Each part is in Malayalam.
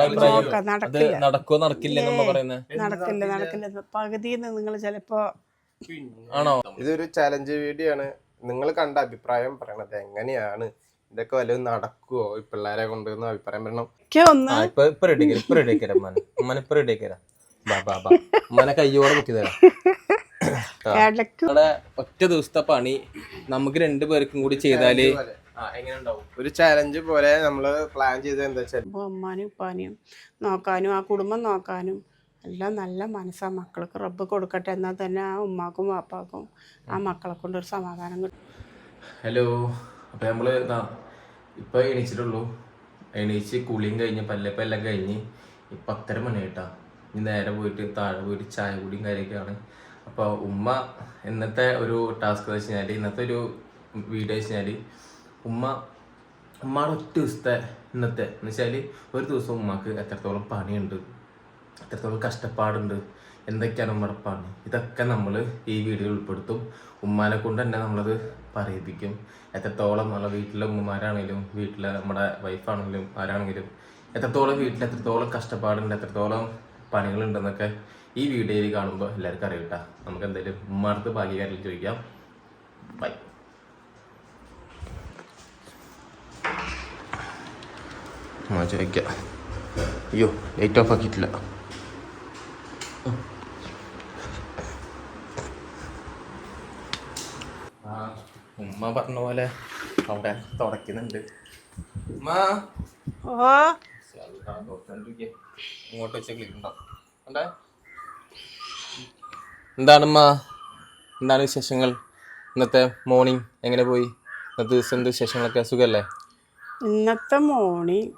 നടക്കോ നടക്കില്ല നടക്കില്ല പകുതിന്ന് നിങ്ങൾ ചിലപ്പോ ആണോ? ഇതൊരു ചാലഞ്ച് വീഡിയോ ആണ്. നിങ്ങൾ കണ്ട അഭിപ്രായം പറയണത് എങ്ങനെയാണ്, ഇതൊക്കെ വല്ലതും നടക്കുവോ ഈ പിള്ളേരെ കൊണ്ടുവന്ന് അഭിപ്രായം പറയണം. ഉമ്മനെ കയ്യോടെ കുത്തി തരാം. ഒറ്റ ദിവസത്തെ പണി നമുക്ക് 2 പേർക്കും കൂടി ചെയ്താല് എങ്ങനെ ഉണ്ടാവും? ഒരു ചാലഞ്ച് പോലെ നമ്മള് പ്ലാൻ ചെയ്തത് എന്താ വെച്ചാൽ ഉമ്മാനും ഉപ്പാനും നോക്കാനും ആ കുടുംബം നോക്കാനും എല്ലാം നല്ല മനസ്സാ മക്കൾക്ക് റബ്ബ് കൊടുക്കട്ടെ. എന്നാൽ തന്നെ ആ ഉമ്മാക്കും വാപ്പാക്കും ആ മക്കളെ കൊണ്ടൊരു സമാധാനം കിട്ടും. ഹലോ, അപ്പോൾ നമ്മൾ ഇപ്പോൾ എണീച്ചിട്ടുള്ളൂ. എണീച്ച് കുളിയും കഴിഞ്ഞ് പല്ലപ്പെല്ലാം കഴിഞ്ഞ് 10:30 മണിയായിട്ടാ. ഇനി നേരെ പോയിട്ട് താഴെ പോയിട്ട് ചായ കുടിയും കാര്യമൊക്കെയാണ്. അപ്പോൾ ഉമ്മ ഇന്നത്തെ ഒരു ടാസ്ക് എന്ന് വെച്ച് കഴിഞ്ഞാൽ, ഇന്നത്തെ ഒരു വീഡിയോ വെച്ച് കഴിഞ്ഞാൽ ഉമ്മയുടെ ഒറ്റ ദിവസത്തെ ഇന്നത്തെ എന്ന് വെച്ചാൽ ഒരു ദിവസം ഉമ്മക്ക് എത്രത്തോളം പണിയുണ്ട്, എത്രത്തോളം കഷ്ടപ്പാടുണ്ട്, എന്തൊക്കെയാണ് ഉമ്മയുടെ പണി, ഇതൊക്കെ നമ്മൾ ഈ വീഡിയോയിൽ ഉൾപ്പെടുത്തും. ഉമ്മാനെ കൊണ്ട് തന്നെ നമ്മളത് പറയിപ്പിക്കും. എത്രത്തോളം നമ്മളെ വീട്ടിലെ ഉമ്മമാരാണെങ്കിലും വീട്ടിലെ നമ്മുടെ വൈഫാണെങ്കിലും ആരാണെങ്കിലും എത്രത്തോളം കഷ്ടപ്പാടുണ്ട്, എത്രത്തോളം പണികളുണ്ടെന്നൊക്കെ ഈ വീഡിയോയിൽ കാണുമ്പോൾ എല്ലാവർക്കും അറിയട്ടാ. നമുക്ക് എന്തായാലും ഉമ്മാടുത്ത് ബാക്കി കാര്യം ചോദിക്കാം. ബൈ. ചോദിക്കാം. അയ്യോ, ലൈറ്റ് ഓഫ് ആക്കിയിട്ടില്ല. ഉമ്മ പറഞ്ഞ പോലെ അവിടെ തുടക്കുന്നുണ്ട്. ഇങ്ങോട്ട് വെച്ച ക്ലിക്കുണ്ടാവും. എന്താണ് വിശേഷങ്ങൾ? ഇന്നത്തെ മോർണിംഗ് എങ്ങനെ പോയി? ഇന്നത്തെ ദിവസം എന്ത് വിശേഷങ്ങളൊക്കെ? സുഖല്ലേ? ഇന്നത്തെ മോർണിംഗ്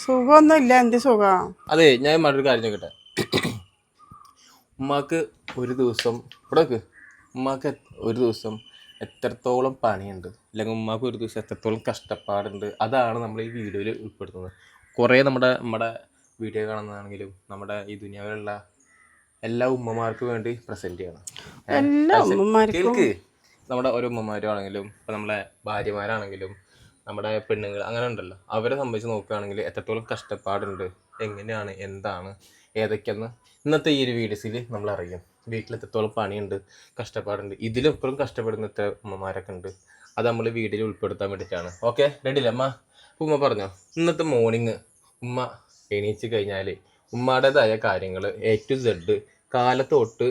സുഖമൊന്നുമില്ല. എന്ത് സുഖം? അതെ, ഞാൻ മറ്റൊരു കാര്യം ചോദിക്കട്ടെ. ഉമ്മാക്ക് ഒരു ദിവസം ഉമ്മാക്ക് ഒരു ദിവസം എത്രത്തോളം പണിയുണ്ട്, അല്ലെങ്കിൽ ഉമ്മാക്ക് ഒരു ദിവസം എത്രത്തോളം കഷ്ടപ്പാടുണ്ട്, അതാണ് നമ്മൾ ഈ വീഡിയോയിൽ ഉൾപ്പെടുത്തുന്നത്. കുറേ നമ്മുടെ വീഡിയോ കാണുന്നതാണെങ്കിലും നമ്മുടെ ഈ ദുനിയാവിലുള്ള എല്ലാ ഉമ്മമാർക്കും വേണ്ടി പ്രസൻറ്റ് ചെയ്യണം. കേൾക്ക്, നമ്മുടെ ഓരോ ഉമ്മമാരാണെങ്കിലും ഇപ്പം നമ്മളെ ഭാര്യമാരാണെങ്കിലും നമ്മുടെ പെണ്ണുങ്ങൾ അങ്ങനെ ഉണ്ടല്ലോ, അവരെ സംബന്ധിച്ച് നോക്കുകയാണെങ്കിൽ എത്രത്തോളം കഷ്ടപ്പാടുണ്ട്, എങ്ങനെയാണ്, എന്താണ്, ഏതൊക്കെയെന്ന് ഇന്നത്തെ ഈ ഒരു വീഡിയോസിൽ നമ്മൾ അറിയും. വീട്ടിൽ എത്രത്തോളം പണിയുണ്ട്, കഷ്ടപ്പാടുണ്ട്, ഇതിലെപ്പോഴും കഷ്ടപ്പെടുന്ന എത്ര ഉമ്മമാരൊക്കെ ഉണ്ട്, അത് നമ്മൾ വീഡിയോയിൽ ഉൾപ്പെടുത്താൻ വേണ്ടിയിട്ടാണ്. ഓക്കെ, റെഡിയില്ല അമ്മ? ഉമ്മ പറഞ്ഞോ, ഇന്നത്തെ മോർണിംഗ് ഉമ്മ എണീച്ച് കഴിഞ്ഞാൽ ഉമ്മയുടേതായ കാര്യങ്ങൾ A to Z കാലത്ത് തൊട്ട്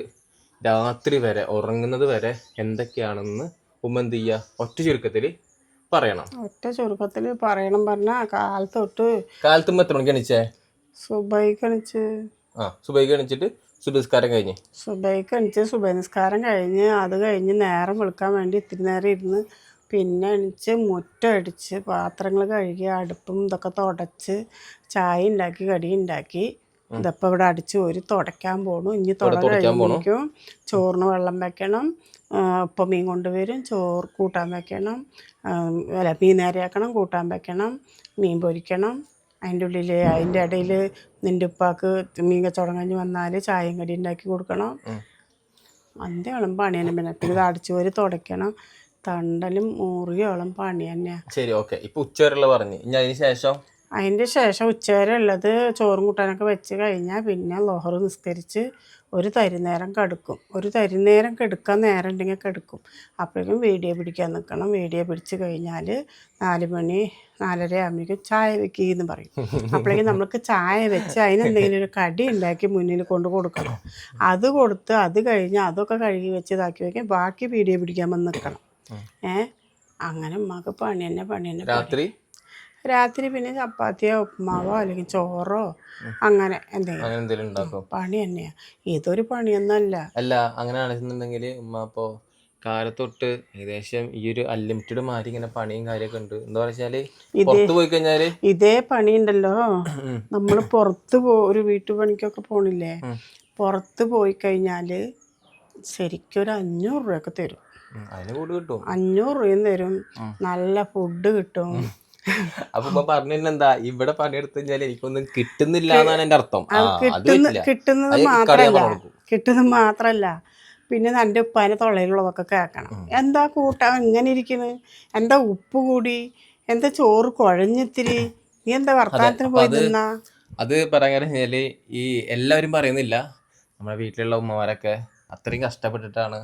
രാത്രി വരെ ഉറങ്ങുന്നത് വരെ എന്തൊക്കെയാണെന്ന് ഉമ്മ എന്ത് ചെയ്യുക, ഒറ്റ ചുരുക്കത്തിൽ പറയണം. പറഞ്ഞാൽ കാലത്ത് ഉമ്മ എത്ര മണിക്ക് എണീച്ചേ? സുബൈക്ക് എണീച്ചിട്ട് സുബൈ നിസ്കാരം കഴിഞ്ഞ് അത് കഴിഞ്ഞ് നേരം വെളുക്കാൻ വേണ്ടി ഇത്തിരി നേരം ഇരുന്ന് പിന്നെ എണീച്ച് മുറ്റം അടിച്ച് പാത്രങ്ങൾ കഴുകി അടുപ്പും ഇതൊക്കെ തുടച്ച് ചായ ഉണ്ടാക്കി കടി ഉണ്ടാക്കി ഇതപ്പോൾ ഇവിടെ അടിച്ച് ഒരു തുടയ്ക്കാൻ പോണു. ഇനി കഴിയുമ്പോഴേക്കും ചോറിന് വെള്ളം വെക്കണം, ഇപ്പം മീൻ കൊണ്ടുവരും, കൂട്ടാൻ വെക്കണം, മീൻ നേരെയാക്കണം, കൂട്ടാൻ വെക്കണം, മീൻ പൊരിക്കണം. അതിൻ്റെ ഇടയിൽ നിൻ്റെ ഉപ്പാക്ക് മീൻ കച്ചവടം കഴിഞ്ഞ് വന്നാൽ ചായയും കടി ഉണ്ടാക്കി കൊടുക്കണം. അന്ത്യോളം പണി തന്നെ. പിന്നെ ഇത് അടിച്ചുപോരി തുടയ്ക്കണം, തണ്ടലും മുറിയോളം പണി തന്നെയാണ്. ശരി, ഓക്കെ. ഇപ്പൊ ഉച്ചവരെയുള്ള പറഞ്ഞു. അതിന്റെ ശേഷം ഉച്ചവരെ ഉള്ളത് ചോറും കൂട്ടാനൊക്കെ വെച്ച് കഴിഞ്ഞാൽ പിന്നെ ലോഹർ നിസ്കരിച്ച് ഒരു തരിനേരം കിടക്കും. കിടക്കാൻ നേരം ഉണ്ടെങ്കിൽ കിടക്കും. അപ്പോഴേക്കും വീഡിയോ പിടിക്കാൻ നിൽക്കണം. വീഡിയോ പിടിച്ച് കഴിഞ്ഞാൽ 4 മണി 4:30 ആകുമ്പോഴേക്കും ചായ വെക്കുകയെന്ന് പറയും. അപ്പോഴേക്കും നമ്മൾക്ക് ചായ വെച്ച് അതിനെന്തെങ്കിലും ഒരു കടി ഉണ്ടാക്കി മുന്നിൽ കൊണ്ട് കൊടുക്കണം. അത് കൊടുത്ത് അത് കഴിഞ്ഞ് അതൊക്കെ കഴുകി വെച്ച് ഇതാക്കി വയ്ക്കും. ബാക്കി വീഡിയോ പിടിക്കാൻ വന്ന് നിൽക്കണം. അങ്ങനെ ഉമ്മാക്ക് പണി തന്നെ. രാത്രി പിന്നെ ചപ്പാത്തിയോ ഉപ്മാവോ അല്ലെങ്കിൽ ചോറോ അങ്ങനെ എന്തെങ്കിലും ഉണ്ടാക്കും. പണി തന്നെയാ. ഇതൊരു പണിയൊന്നല്ല. അങ്ങനെയാണെന്നുണ്ടെങ്കിൽ ഉമ്മ ഇപ്പോ കാലത്തൊട്ട് ഏകദേശം ഈ ഒരു അൺലിമിറ്റഡ് മാതിരി ഇങ്ങനെ പണിയും കാര്യമൊക്കെ ഉണ്ട്. എന്താ വെച്ചാല് പുറത്ത് പോയി കഴിഞ്ഞാല് ഇതേ പണി ഉണ്ടല്ലോ. നമ്മള് പുറത്ത് ഒരു വീട്ടുപണിക്കൊക്കെ പോണില്ലേ, പുറത്ത് പോയി കഴിഞ്ഞാല് ശരിക്കും ഒരു 500 രൂപയൊക്കെ തരും. 500 രൂപയും തരും, നല്ല ഫുഡ് കിട്ടും. അപ്പൊ പറഞ്ഞെന്താ, ഇവിടെ പണിയെടുത്ത് കഴിഞ്ഞാൽ എനിക്കൊന്നും കിട്ടുന്നില്ല എന്നാണ് എന്റെ അർത്ഥം. കിട്ടുന്നത് മാത്രല്ല പിന്നെ എൻ്റെ ഉപ്പാൻ്റെ തൊള്ളയിലുള്ളതൊക്കെ കേൾക്കണം. എന്താ കൂട്ടാൻ ഇങ്ങനെ ഇരിക്കുന്നത്, എന്താ ഉപ്പ് കൂടി, എന്താ ചോറ് കുഴഞ്ഞിത്തിരി, നീ എന്താ വർത്താനത്തിന് പോയി നിന്നാ? അത് പറയാൻ കാരണം വെച്ചാല് ഈ എല്ലാവരും പറയുന്നില്ല, നമ്മുടെ വീട്ടിലുള്ള ഉമ്മമാരൊക്കെ അത്രയും കഷ്ടപ്പെട്ടിട്ടാണ്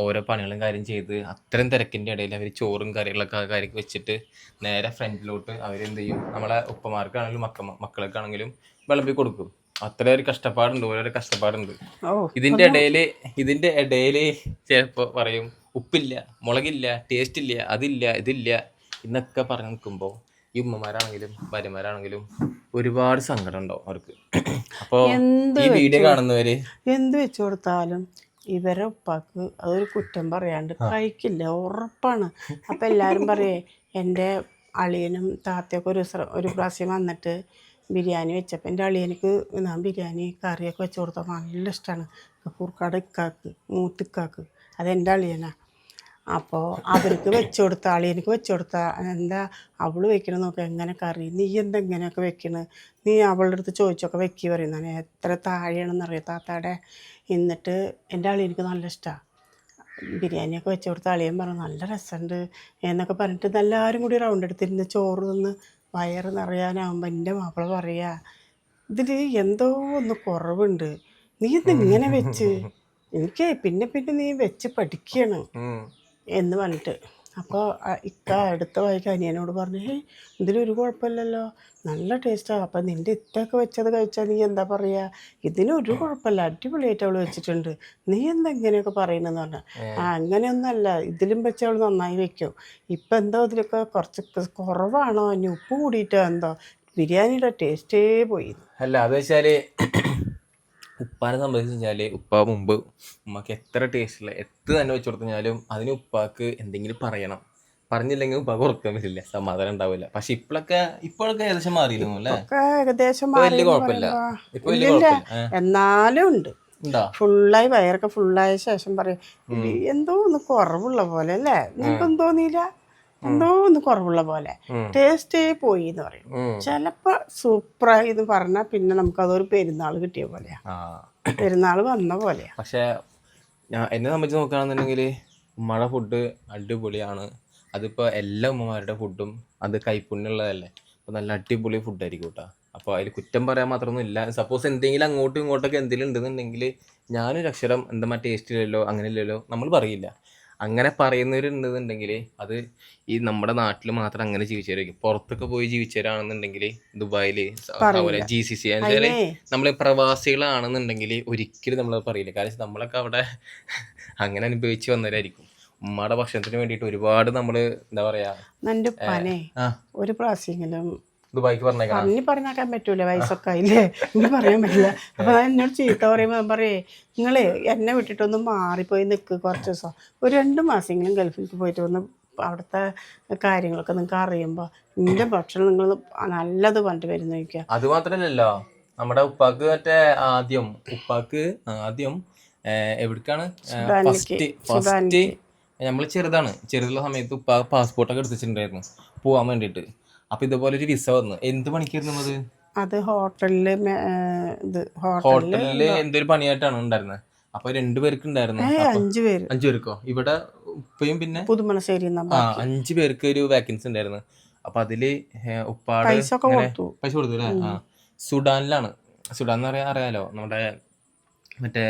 ഓരോ പണികളും കാര്യം ചെയ്ത് അത്രയും തിരക്കിൻ്റെ ഇടയിൽ അവർ ചോറും കറികളൊക്കെ കാര്യം വെച്ചിട്ട് നേരെ ഫ്രണ്ടിലോട്ട് അവരെന്ത് ചെയ്യും, നമ്മളെ ഉപ്പമാർക്കാണെങ്കിലും മക്കൾക്കാണെങ്കിലും വിളമ്പി കൊടുക്കും. അത്ര ഒരു കഷ്ടപ്പാടുണ്ട്, ഓരോരോ കഷ്ടപ്പാടുണ്ട്. ഓ ഇതിന്റെ ഇടയില് ചിലപ്പോ പറയും ഉപ്പില്ല, മുളകില്ല, ടേസ്റ്റ് ഇല്ല, അതില്ല, ഇതില്ല എന്നൊക്കെ പറഞ്ഞു നിൽക്കുമ്പോൾ ഈ ഉമ്മമാരാണെങ്കിലും ഭാര്യമാരാണെങ്കിലും ഒരുപാട് സങ്കടം ഉണ്ടാവും അവർക്ക്. അപ്പോൾ ഈ വീഡിയോ കാണുന്നവര് എന്ത് വെച്ചു കൊടുത്താലും ഇവരെ ഉപ്പാക്ക് അതൊരു കുറ്റം പറയാണ്ട് കഴിക്കില്ല, ഉറപ്പാണ്. അപ്പം എല്ലാവരും പറയേ, എൻ്റെ അളിയനും താത്തയൊക്കെ ഒരു പ്രാവശ്യം വന്നിട്ട് ബിരിയാണി വെച്ചപ്പോൾ എൻ്റെ അളിയനിക്ക് ഞാൻ ബിരിയാണി കറിയൊക്കെ വെച്ച് കൊടുത്താൽ നല്ല ഇഷ്ടമാണ്. കൂർക്കാട് ഇക്കാക്ക് മൂത്തിക്കാക്ക് അതെൻ്റെ അളിയനാണ്. അപ്പോൾ അവർക്ക് വെച്ച് കൊടുത്ത അളിയനിക്ക് വെച്ച് കൊടുത്ത എന്താ അവൾ വെക്കണം നോക്കുക, എങ്ങനെ കറി, നീ എന്താ ഇങ്ങനെയൊക്കെ വെക്കണ്, നീ അവളുടെ അടുത്ത് ചോദിച്ചൊക്കെ വെക്കി പറയുന്നതാണ്. എത്ര താഴെയാണെന്നറിയാം താത്താടെ. എന്നിട്ട് എൻ്റെ അളിയനിക്ക് നല്ല ഇഷ്ടമാണ്. ബിരിയാണിയൊക്കെ വെച്ച് കൊടുത്ത അളിയൻ പറഞ്ഞു നല്ല രസമുണ്ട് എന്നൊക്കെ പറഞ്ഞിട്ട് എല്ലാവരും കൂടി റൗണ്ട് എടുത്തിരുന്ന് ചോറ് നിന്ന് വയറ് നിറയാനാകുമ്പോൾ എൻ്റെ മാപ്പിള പറയുക, ഇതിൽ എന്തോ ഒന്ന് കുറവുണ്ട്, നീ ഇത് ഇങ്ങനെ വെച്ച് എനിക്ക് പിന്നെ പിന്നെ നീ വെച്ച് പഠിക്കണം എന്ന് പറഞ്ഞിട്ട്. അപ്പോൾ ഇക്ക അടുത്ത വഴിക്ക് അനിയനോട് പറഞ്ഞു, ഇതിലൊരു കുഴപ്പമില്ലല്ലോ, നല്ല ടേസ്റ്റാണ്. അപ്പം നിൻ്റെ ഇത്തൊക്കെ വെച്ചത് കഴിച്ചാൽ നീ എന്താ പറയുക, ഇതിനൊരു കുഴപ്പമില്ല, അടിപൊളിയായിട്ട് അവൾ വെച്ചിട്ടുണ്ട്, നീ എന്താ ഇങ്ങനെയൊക്കെ പറയുന്നതെന്ന് പറഞ്ഞാൽ, അങ്ങനെയൊന്നുമല്ല, ഇതിലും വെച്ച് അവൾ നന്നായി വെക്കും, ഇപ്പം എന്തോ ഇതിലൊക്കെ കുറച്ച് കുറവാണോ, ഇനി ഉപ്പ് കൂടിയിട്ടോ എന്തോ, ബിരിയാണിയുടെ ടേസ്റ്റേ പോയി. അല്ല അത് വെച്ചാല് ഉപ്പാനെ സംബന്ധിച്ച് വെച്ചാൽ ഉപ്പ മുമ്പ് ഉമ്മക്ക് എത്ര ടേസ്റ്റുള്ള എത്ര തന്നെ വെച്ച് കൊടുത്താലും അതിന് ഉപ്പാക്ക് എന്തെങ്കിലും പറയണം, പറഞ്ഞില്ലെങ്കിൽ ഉപ്പാക്ക് ഉറക്കാൻ പറ്റില്ല, സമാധാനം ഉണ്ടാവില്ല. പക്ഷെ ഇപ്പോഴൊക്കെ ഏകദേശം മാറിയിരുന്നു അല്ലേ, ഏകദേശം വലിയ കുഴപ്പമില്ല, ഇപ്പൊ വലിയ കുഴപ്പമില്ല. എന്നാലും ഉണ്ട് ഫുള്ളായി, വയറൊക്കെ ഫുള്ളായ ശേഷം പറയും എന്തോ ഒന്ന് കുറവുള്ള പോലെ അല്ലേ, നിനക്കൊന്നും തോന്നിയില്ല, എന്തോ ഒന്ന് കുറവുള്ള പോലെ, ടേസ്റ്റേ പോയി എന്ന് പറയും. ചിലപ്പോൾ സൂപ്പറായി എന്ന് പറഞ്ഞാൽ പിന്നെ നമുക്കതൊരു പെരുന്നാൾ കിട്ടിയ പോലെയാ, പെരുന്നാൾ വന്ന പോലെയാ. പക്ഷെ എന്നെ സംബന്ധിച്ച് നോക്കുകയാണെന്നുണ്ടെങ്കിൽ ഉമ്മയുടെ ഫുഡ് അടിപൊളിയാണ്. അതിപ്പോൾ എല്ലാ ഉമ്മമാരുടെ ഫുഡും അത് കൈപ്പുണ്യമുള്ളതല്ലേ, അപ്പോൾ നല്ല അടിപൊളി ഫുഡായിരിക്കും കേട്ടോ. അപ്പോൾ അതിൽ കുറ്റം പറയാൻ മാത്രമൊന്നും ഇല്ല. സപ്പോസ് എന്തെങ്കിലും അങ്ങോട്ടും ഇങ്ങോട്ടൊക്കെ എന്തെങ്കിലും ഉണ്ടെന്നുണ്ടെങ്കിൽ ഞാനൊരു അക്ഷരം എന്താ ടേസ്റ്റ് ഇല്ലല്ലോ അങ്ങനെ ഇല്ലല്ലോ നമ്മൾ പറയില്ല. അങ്ങനെ പറയുന്നവരുണ്ടെന്നുണ്ടെങ്കിൽ അത് ഈ നമ്മുടെ നാട്ടിൽ മാത്രം അങ്ങനെ ജീവിച്ചവരായിരിക്കും. പുറത്തൊക്കെ പോയി ജീവിച്ചവരാണെന്നുണ്ടെങ്കിൽ ദുബായിൽ അതുപോലെ GCC എന്നുവെച്ചാൽ നമ്മൾ പ്രവാസികളാണെന്നുണ്ടെങ്കിൽ ഒരിക്കലും നമ്മളത് പറയില്ല. കാരണം നമ്മളൊക്കെ അവിടെ അങ്ങനെ അനുഭവിച്ച് വന്നവരായിരിക്കും. ഉമ്മയുടെ ഭക്ഷണത്തിന് വേണ്ടിയിട്ട് ഒരുപാട് നമ്മൾ എന്താ പറയാ, ഒരു പ്രാവശ്യമെങ്കിലും ദുബായിക്ക് പറഞ്ഞേക്കാൻ പറ്റൂല, വയസ്സൊക്കെ ആയില്ലേ, ഇനി പറയാൻ പറ്റില്ല. അപ്പൊ എന്നോട് ചീത്ത പറയുമ്പോൾ പറയേ, നിങ്ങളെ എന്നെ വിട്ടിട്ടൊന്ന് മാറിപ്പോയി നിൽക്ക് കുറച്ച് ദിവസം, ഒരു 2 മാസമെങ്കിലും ഗൾഫിലേക്ക് പോയിട്ട് വന്ന് അവിടുത്തെ കാര്യങ്ങളൊക്കെ നിങ്ങൾക്ക് അറിയുമ്പോൾ നിന്റെ ഭക്ഷണം നിങ്ങൾ നല്ലത് പറഞ്ഞിട്ട് വരുന്ന ചോദിക്കുക. അത് മാത്രല്ലല്ലോ, നമ്മുടെ ഉപ്പാക്ക് ആദ്യം എവിടേക്കാണ് ഫസ്റ്റ് നമ്മൾ ചെറുതുള്ള സമയത്ത് ഉപ്പ പാസ്പോർട്ടൊക്കെ എടുത്തിട്ടുണ്ടായിരുന്നു പോവാൻ വേണ്ടിയിട്ട്. അപ്പൊ ഇതുപോലെ ഒരു വിസ വന്നു. എന്ത് പണിക്കായിരുന്നു അത് ഹോട്ടലില് എന്തൊരു പണിയായിട്ടാണ് ഉണ്ടായിരുന്നത്. അപ്പൊ 2 പേർക്ക് ഉണ്ടായിരുന്നു, 5 പേർക്കോ, ഇവിടെ ഉപ്പയും പിന്നെ പുതുമണശ്ശേരി 5 പേർക്ക് ഒരു വാക്കൻസി ഉണ്ടായിരുന്നു. അപ്പൊ അതില് ഉപ്പാട് പൈസ കൊടുത്തു അല്ലേ. സുഡാനിലാണ്, സുഡാൻ എന്ന് അറിയാലോ, നമ്മുടെ മറ്റേ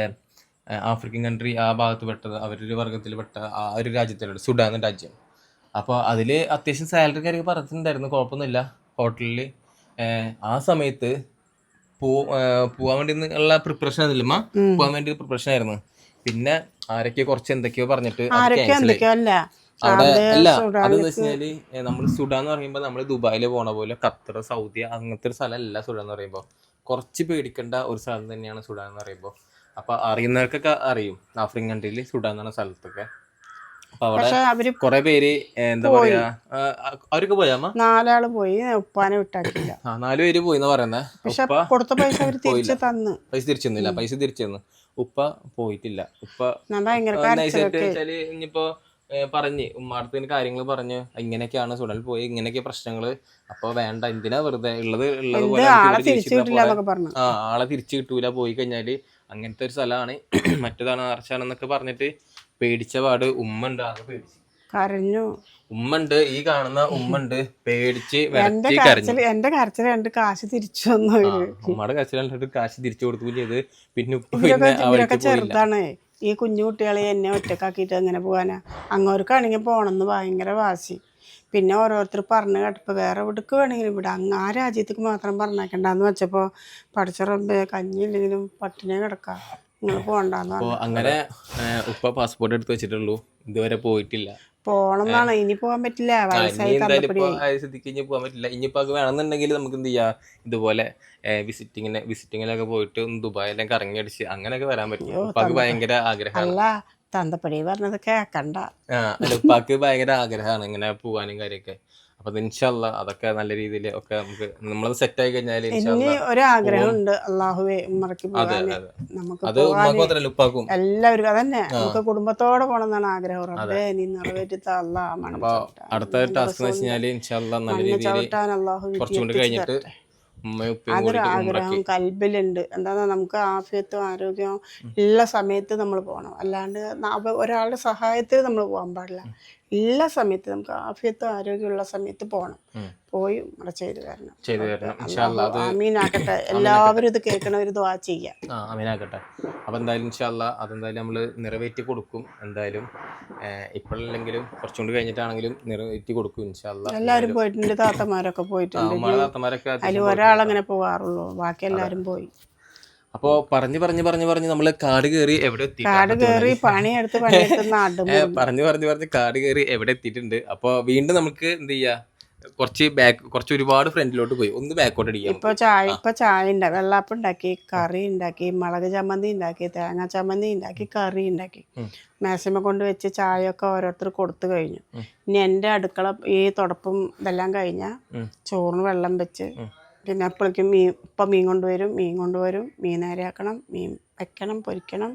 ആഫ്രിക്കൻ കൺട്രി ആ ഭാഗത്ത് പെട്ടത്, അവരൊരു വർഗത്തിൽ പെട്ട ആ ഒരു രാജ്യത്തിലുണ്ട് സുഡാൻ എന്ന രാജ്യം. അപ്പോൾ അതിൽ അത്യാവശ്യം സാലറി കാര്യമൊക്കെ പറഞ്ഞിട്ടുണ്ടായിരുന്നു, കുഴപ്പമൊന്നുമില്ല. ഹോട്ടലിൽ ആ സമയത്ത് പോവാൻ വേണ്ടി ഉള്ള പ്രിപ്പറേഷൻ ആയിരുന്നില്ലമ്മ, പോവാൻ വേണ്ടി പ്രിപ്പറേഷൻ ആയിരുന്നു. പിന്നെ ആരൊക്കെയോ കുറച്ച് എന്തൊക്കെയോ പറഞ്ഞിട്ട് അവിടെ അല്ല, അതെന്ന് വെച്ച് കഴിഞ്ഞാല് നമ്മൾ സുഡാൻ എന്ന് പറയുമ്പോൾ നമ്മൾ ദുബായിൽ പോണ പോലെ ഖത്തർ, സൗദി അങ്ങനത്തെ ഒരു സ്ഥലമല്ല സുഡാൻ എന്ന് പറയുമ്പോൾ. കുറച്ച് പേടിക്കേണ്ട ഒരു സ്ഥലം തന്നെയാണ് സുഡാൻ എന്ന് പറയുമ്പോൾ. അപ്പൊ അറിയുന്നവർക്കൊക്കെ അറിയും ആഫ്രിക്കൻ കൺട്രിയിൽ സുഡാൻ എന്ന സ്ഥലത്തൊക്കെ. അപ്പൊ അവിടെ കൊറേ പേര് എന്താ പറയാ, അവരൊക്കെ പോയാ 4 ആള് പോയി, ഉപ്പാനെ വിട്ടാക്കില്ല. 4 പേര് പോയിന്ന് പറയുന്നത്. കൊടുത്ത പൈസ പൈസ തിരിച്ചൊന്നുമില്ല, പൈസ തിരിച്ചു. ഉപ്പ പോയിട്ടില്ല. ഉപ്പ വെച്ചാല് ഇനിയിപ്പോ പറഞ്ഞ് ഉമ്മാടത്തിന് കാര്യങ്ങൾ പറഞ്ഞ് ഇങ്ങനെയൊക്കെയാണ് സുഡാനിൽ പോയി, ഇങ്ങനെയൊക്കെ പ്രശ്നങ്ങള്, അപ്പൊ വേണ്ട, എന്തിനാ വെറുതെ ഉള്ളത് പോലെ ആളെ തിരിച്ചു കിട്ടൂല, പോയി കഴിഞ്ഞാല് അങ്ങനത്തെ ഒരു സ്ഥലമാണ്, മറ്റേതാണ് ആർച്ചാണെന്നൊക്കെ പറഞ്ഞിട്ട് പേടിച്ച പാട് ഉമ്മ ഉണ്ട്, ആകെ പേടിച്ചു. കരഞ്ഞു. ഉമ്മണ്ട്, ഈ കാണുന്ന ഉമ്മണ്ട് പേടിച്ച് എന്റെ വിറച്ച് കരഞ്ഞു. എന്റെ കരച്ചിൽ കണ്ട് കാശ് തിരിച്ചു വന്നു അവര്. ഉമ്മയുടെ കരച്ചിലിട്ട് കാശ് തിരിച്ചു കൊടുക്കുകയും ചെയ്ത്. പിന്നെ ഉപ്പ ഇവരൊക്കെ പിന്നെ അവർക്ക് ചെറുതാണ്. ഈ കുഞ്ഞു കുട്ടികളെ എന്നെ ഒറ്റക്കാക്കിയിട്ട് എങ്ങനെ പോകാനാ? അങ്ങോർക്കാണെങ്കിൽ പോകണമെന്ന് ഭയങ്കര വാശി. പിന്നെ ഓരോരുത്തർ പറഞ്ഞു കേട്ടപ്പോൾ വേറെ എവിടേക്ക് വേണമെങ്കിലും ഇവിടെ ആ രാജ്യത്തേക്ക് മാത്രം പറഞ്ഞേക്കണ്ടെന്ന് വെച്ചപ്പോൾ പഠിച്ച റബ്ബേ കഞ്ഞില്ലെങ്കിലും പട്ടിണി കിടക്കാം, നിങ്ങൾ പോകണ്ടെന്ന് പറഞ്ഞു. അങ്ങനെ ഉപ്പ പാസ്പോർട്ട് എടുത്ത് വെച്ചിട്ടുള്ളൂ, ഇതുവരെ പോയിട്ടില്ല. പോണം എന്നാണ്. ഇനി പോകാൻ പറ്റില്ല, വയസ്സായി തന്നപ്പടിയായി. ഇനി പോകാൻ പറ്റില്ല. ഇനിയിപ്പോൾ അത് വേണമെന്നുണ്ടെങ്കിൽ നമുക്ക് എന്ത് ചെയ്യാം, ഇതുപോലെ വിസിറ്റിങ്ങിലൊക്കെ പോയിട്ട് ദുബായിലൊക്കെ ഇറങ്ങി അടിച്ച് അങ്ങനെയൊക്കെ വരാൻ പറ്റും. ഉപ്പാക്ക് ഭയങ്കര ആഗ്രഹമാണ്. അല്ല, തന്തപ്പടി പറഞ്ഞത് കേക്കണ്ട. അല്ല, ഉപ്പാക്ക് ഭയങ്കര ആഗ്രഹമാണ് ഇങ്ങനെ പോകാനും കാര്യമൊക്കെ. അപ്പൊ ഇൻഷാല്ലാ അതൊക്കെ നല്ല രീതിയിൽ ഒക്കെ നമുക്ക് നമ്മളത് സെറ്റ് ആയി കഴിഞ്ഞാൽ ഇനി ഒരാഗ്രഹമുണ്ട്, അള്ളാഹുവേ ഉമ്മറയ്ക്ക് പോകാന്. നമുക്ക് അത് ഉമ്മാക്ക് മാത്രമല്ല ഉപ്പാക്കും എല്ലാവർക്കും അതന്നെ. നമുക്ക് കുടുംബത്തോടെ പോകണം എന്നാണ് ആഗ്രഹം. റബ്ബേ നീ നിറവേറ്റി അള്ളാ. അടുത്ത ടാസ്ക് എന്ന് വെച്ചാൽ ഇൻഷാല്ലാ നല്ല രീതിയിൽ കുറച്ചുകൂടി കഴിഞ്ഞിട്ട് അതൊരു ആഗ്രഹം കൽബിലുണ്ട്. എന്താ നമുക്ക് ആഫിയത്തും ആരോഗ്യവും ഉള്ള സമയത്ത് നമ്മൾ പോകണം. അല്ലാണ്ട് ഒരാളുടെ സഹായത്തിൽ നമ്മൾ പോകാൻ പാടില്ല. എല്ലാ സമയത്ത് നമുക്ക് ആഫിയത്തും ആരോഗ്യമുള്ള സമയത്ത് പോകണം. പോയി ഇവിടെ ചെയ്തു തരണം. ആമീനാക്കട്ടെ. എല്ലാവരും ഇത് കേൾക്കണവർ ദുആ ചെയ്യാം. ആമീനാക്കട്ടെ. അപ്പൊ എന്തായാലും ഇൻഷാല്ലാ അതെന്തായാലും നമ്മള് നിറവേറ്റി കൊടുക്കും. എന്തായാലും ഇപ്പോഴല്ലെങ്കിലും കുറച്ചുകൂടി കഴിഞ്ഞിട്ടാണെങ്കിലും നിറവേറ്റി കൊടുക്കും ഇൻഷാല്ലാ. എല്ലാവരും പോയിട്ടുണ്ട്, താത്തമാരൊക്കെ പോയിട്ടുണ്ട്. താത്തമാരൊക്കെ അതിൽ ഒരാളങ്ങനെ പോകാറുള്ളൂ, ബാക്കി എല്ലാവരും പോയി. അപ്പോ പറഞ്ഞ് നമ്മള് കാട് കയറി എവിടെ എത്തി, കാട് കയറി പണിയെടുത്ത് പറഞ്ഞ് കാട് കയറി എവിടെ എത്തിയിട്ടുണ്ട്. അപ്പൊ വീണ്ടും നമുക്ക് എന്ത് ചെയ്യാ, കുറച്ച് ഒരുപാട് ഫ്രണ്ടിലോട്ട് പോയി ഒന്ന് ബാക്കോട്ട് അടിക്കാം. ഇപ്പൊ ചായ ഉണ്ടാക്കി, വെള്ളപ്പം ഉണ്ടാക്കി, കറി ഉണ്ടാക്കി, മുളക് ചമ്മന്തി ഉണ്ടാക്കി, തേങ്ങാ ചമ്മന്തി ഉണ്ടാക്കി, കറി ഉണ്ടാക്കി, മേശമ കൊണ്ട് വെച്ച് ചായയൊക്കെ ഓരോരുത്തർ കൊടുത്തു കഴിഞ്ഞു. ഇനി എൻ്റെ അടുക്കള ഈ തുടപ്പും ഇതെല്ലാം കഴിഞ്ഞാൽ ചോറിന് വെള്ളം വെച്ച്, പിന്നെ അപ്പോഴേക്കും മീൻ കൊണ്ടുവരും, മീൻ നേരെയാക്കണം, മീൻ വെക്കണം, പൊരിക്കണം,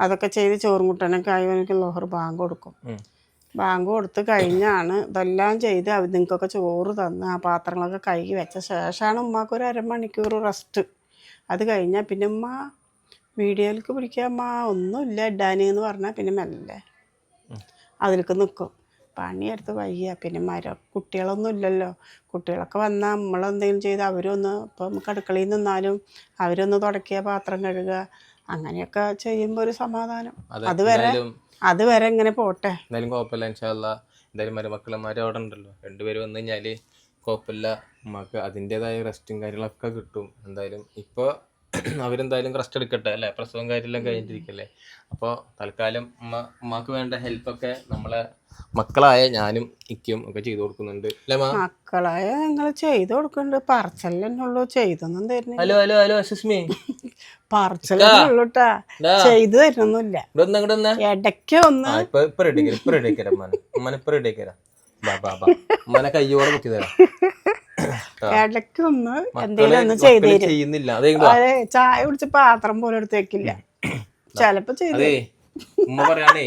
അതൊക്കെ ചെയ്ത് ചോറും കൂട്ടാനൊക്കെ ആയി എനിക്ക് ലോഹർ ബാങ്ക് കൊടുക്കും. ബാങ്ക് കൊടുത്ത് കഴിഞ്ഞാണ് ഇതെല്ലാം ചെയ്ത് നിങ്ങൾക്കൊക്കെ ചോറ് തന്ന് ആ പാത്രങ്ങളൊക്കെ കഴുകി വെച്ച ശേഷമാണ് ഉമ്മാക്ക് ഒരു അരമണിക്കൂർ റെസ്റ്റ്. അത് കഴിഞ്ഞാൽ പിന്നെ ഉമ്മ വീഡിയോയിലേക്ക് പിടിക്കുക, അമ്മ ഒന്നുമില്ല ഇടാന് എന്ന് പറഞ്ഞാൽ പിന്നെ മെല്ലെ അതിലേക്ക് നിൽക്കും. പണിയെടുത്ത് വയ്യ. പിന്നെ കുട്ടികളൊന്നും ഇല്ലല്ലോ. കുട്ടികളൊക്കെ വന്നാൽ നമ്മളെന്തെങ്കിലും ചെയ്ത് അവരൊന്ന്, ഇപ്പോൾ നമുക്ക് അടുക്കളയിൽ നിന്നാലും അവരൊന്ന് തുടയ്ക്കുക, പാത്രം കഴുകുക, അങ്ങനെയൊക്കെ ചെയ്യുമ്പോൾ ഒരു സമാധാനം. അതുവരെ ഇങ്ങനെ പോട്ടെ. എന്തായാലും കുഴപ്പമില്ല ഇൻഷാല്ലാ. എന്തായാലും മരുമക്കളന്മാർ അവിടെ ഉണ്ടല്ലോ, രണ്ടുപേരും വന്നു കഴിഞ്ഞാൽ കുഴപ്പമില്ല, ഉമ്മക്ക് അതിൻ്റെതായ റെസ്റ്റും കാര്യങ്ങളൊക്കെ കിട്ടും. എന്തായാലും ഇപ്പോൾ അവരെന്തായാലും റെസ്റ്റ് എടുക്കട്ടെ അല്ലേ, പ്രസവം കാര്യമെല്ലാം കഴിഞ്ഞിട്ടിരിക്കല്ലേ. അപ്പോൾ തൽക്കാലം ഉമ്മാക്ക് വേണ്ട ഹെൽപ്പൊക്കെ നമ്മളെ മക്കളായ ഞാനും ഇക്കും ഒക്കെ ചെയ്തു കൊടുക്കുന്നുണ്ട് അല്ലേ? മക്കളായ നിങ്ങൾ ചെയ്തു കൊടുക്കുന്നുണ്ട്, പറച്ചല്ലുള്ളൂ, ചെയ്തൊന്നും തരുന്നില്ല. ഹലോ സുസ്മി, പറച്ചല്ലുള്ളൂട്ടാ, ചെയ്തു തരുന്നില്ല. ഇടയ്ക്ക് ഒന്ന് ഇപ്പൊ റെഡിയാക്കരാ ഉമ്മനെ കയ്യോടെ പൊക്കി തരാം. ഇടയ്ക്ക് ഒന്ന് എന്തെങ്കിലും ഒന്ന് ചെയ്തു തരും. ചെയ്യുന്നില്ല, ചായ കുടിച്ച് പാത്രം പോലും എടുത്ത് വെക്കില്ല. ചിലപ്പോ ചെയ്തു. ഉമ്മ പറയാനേ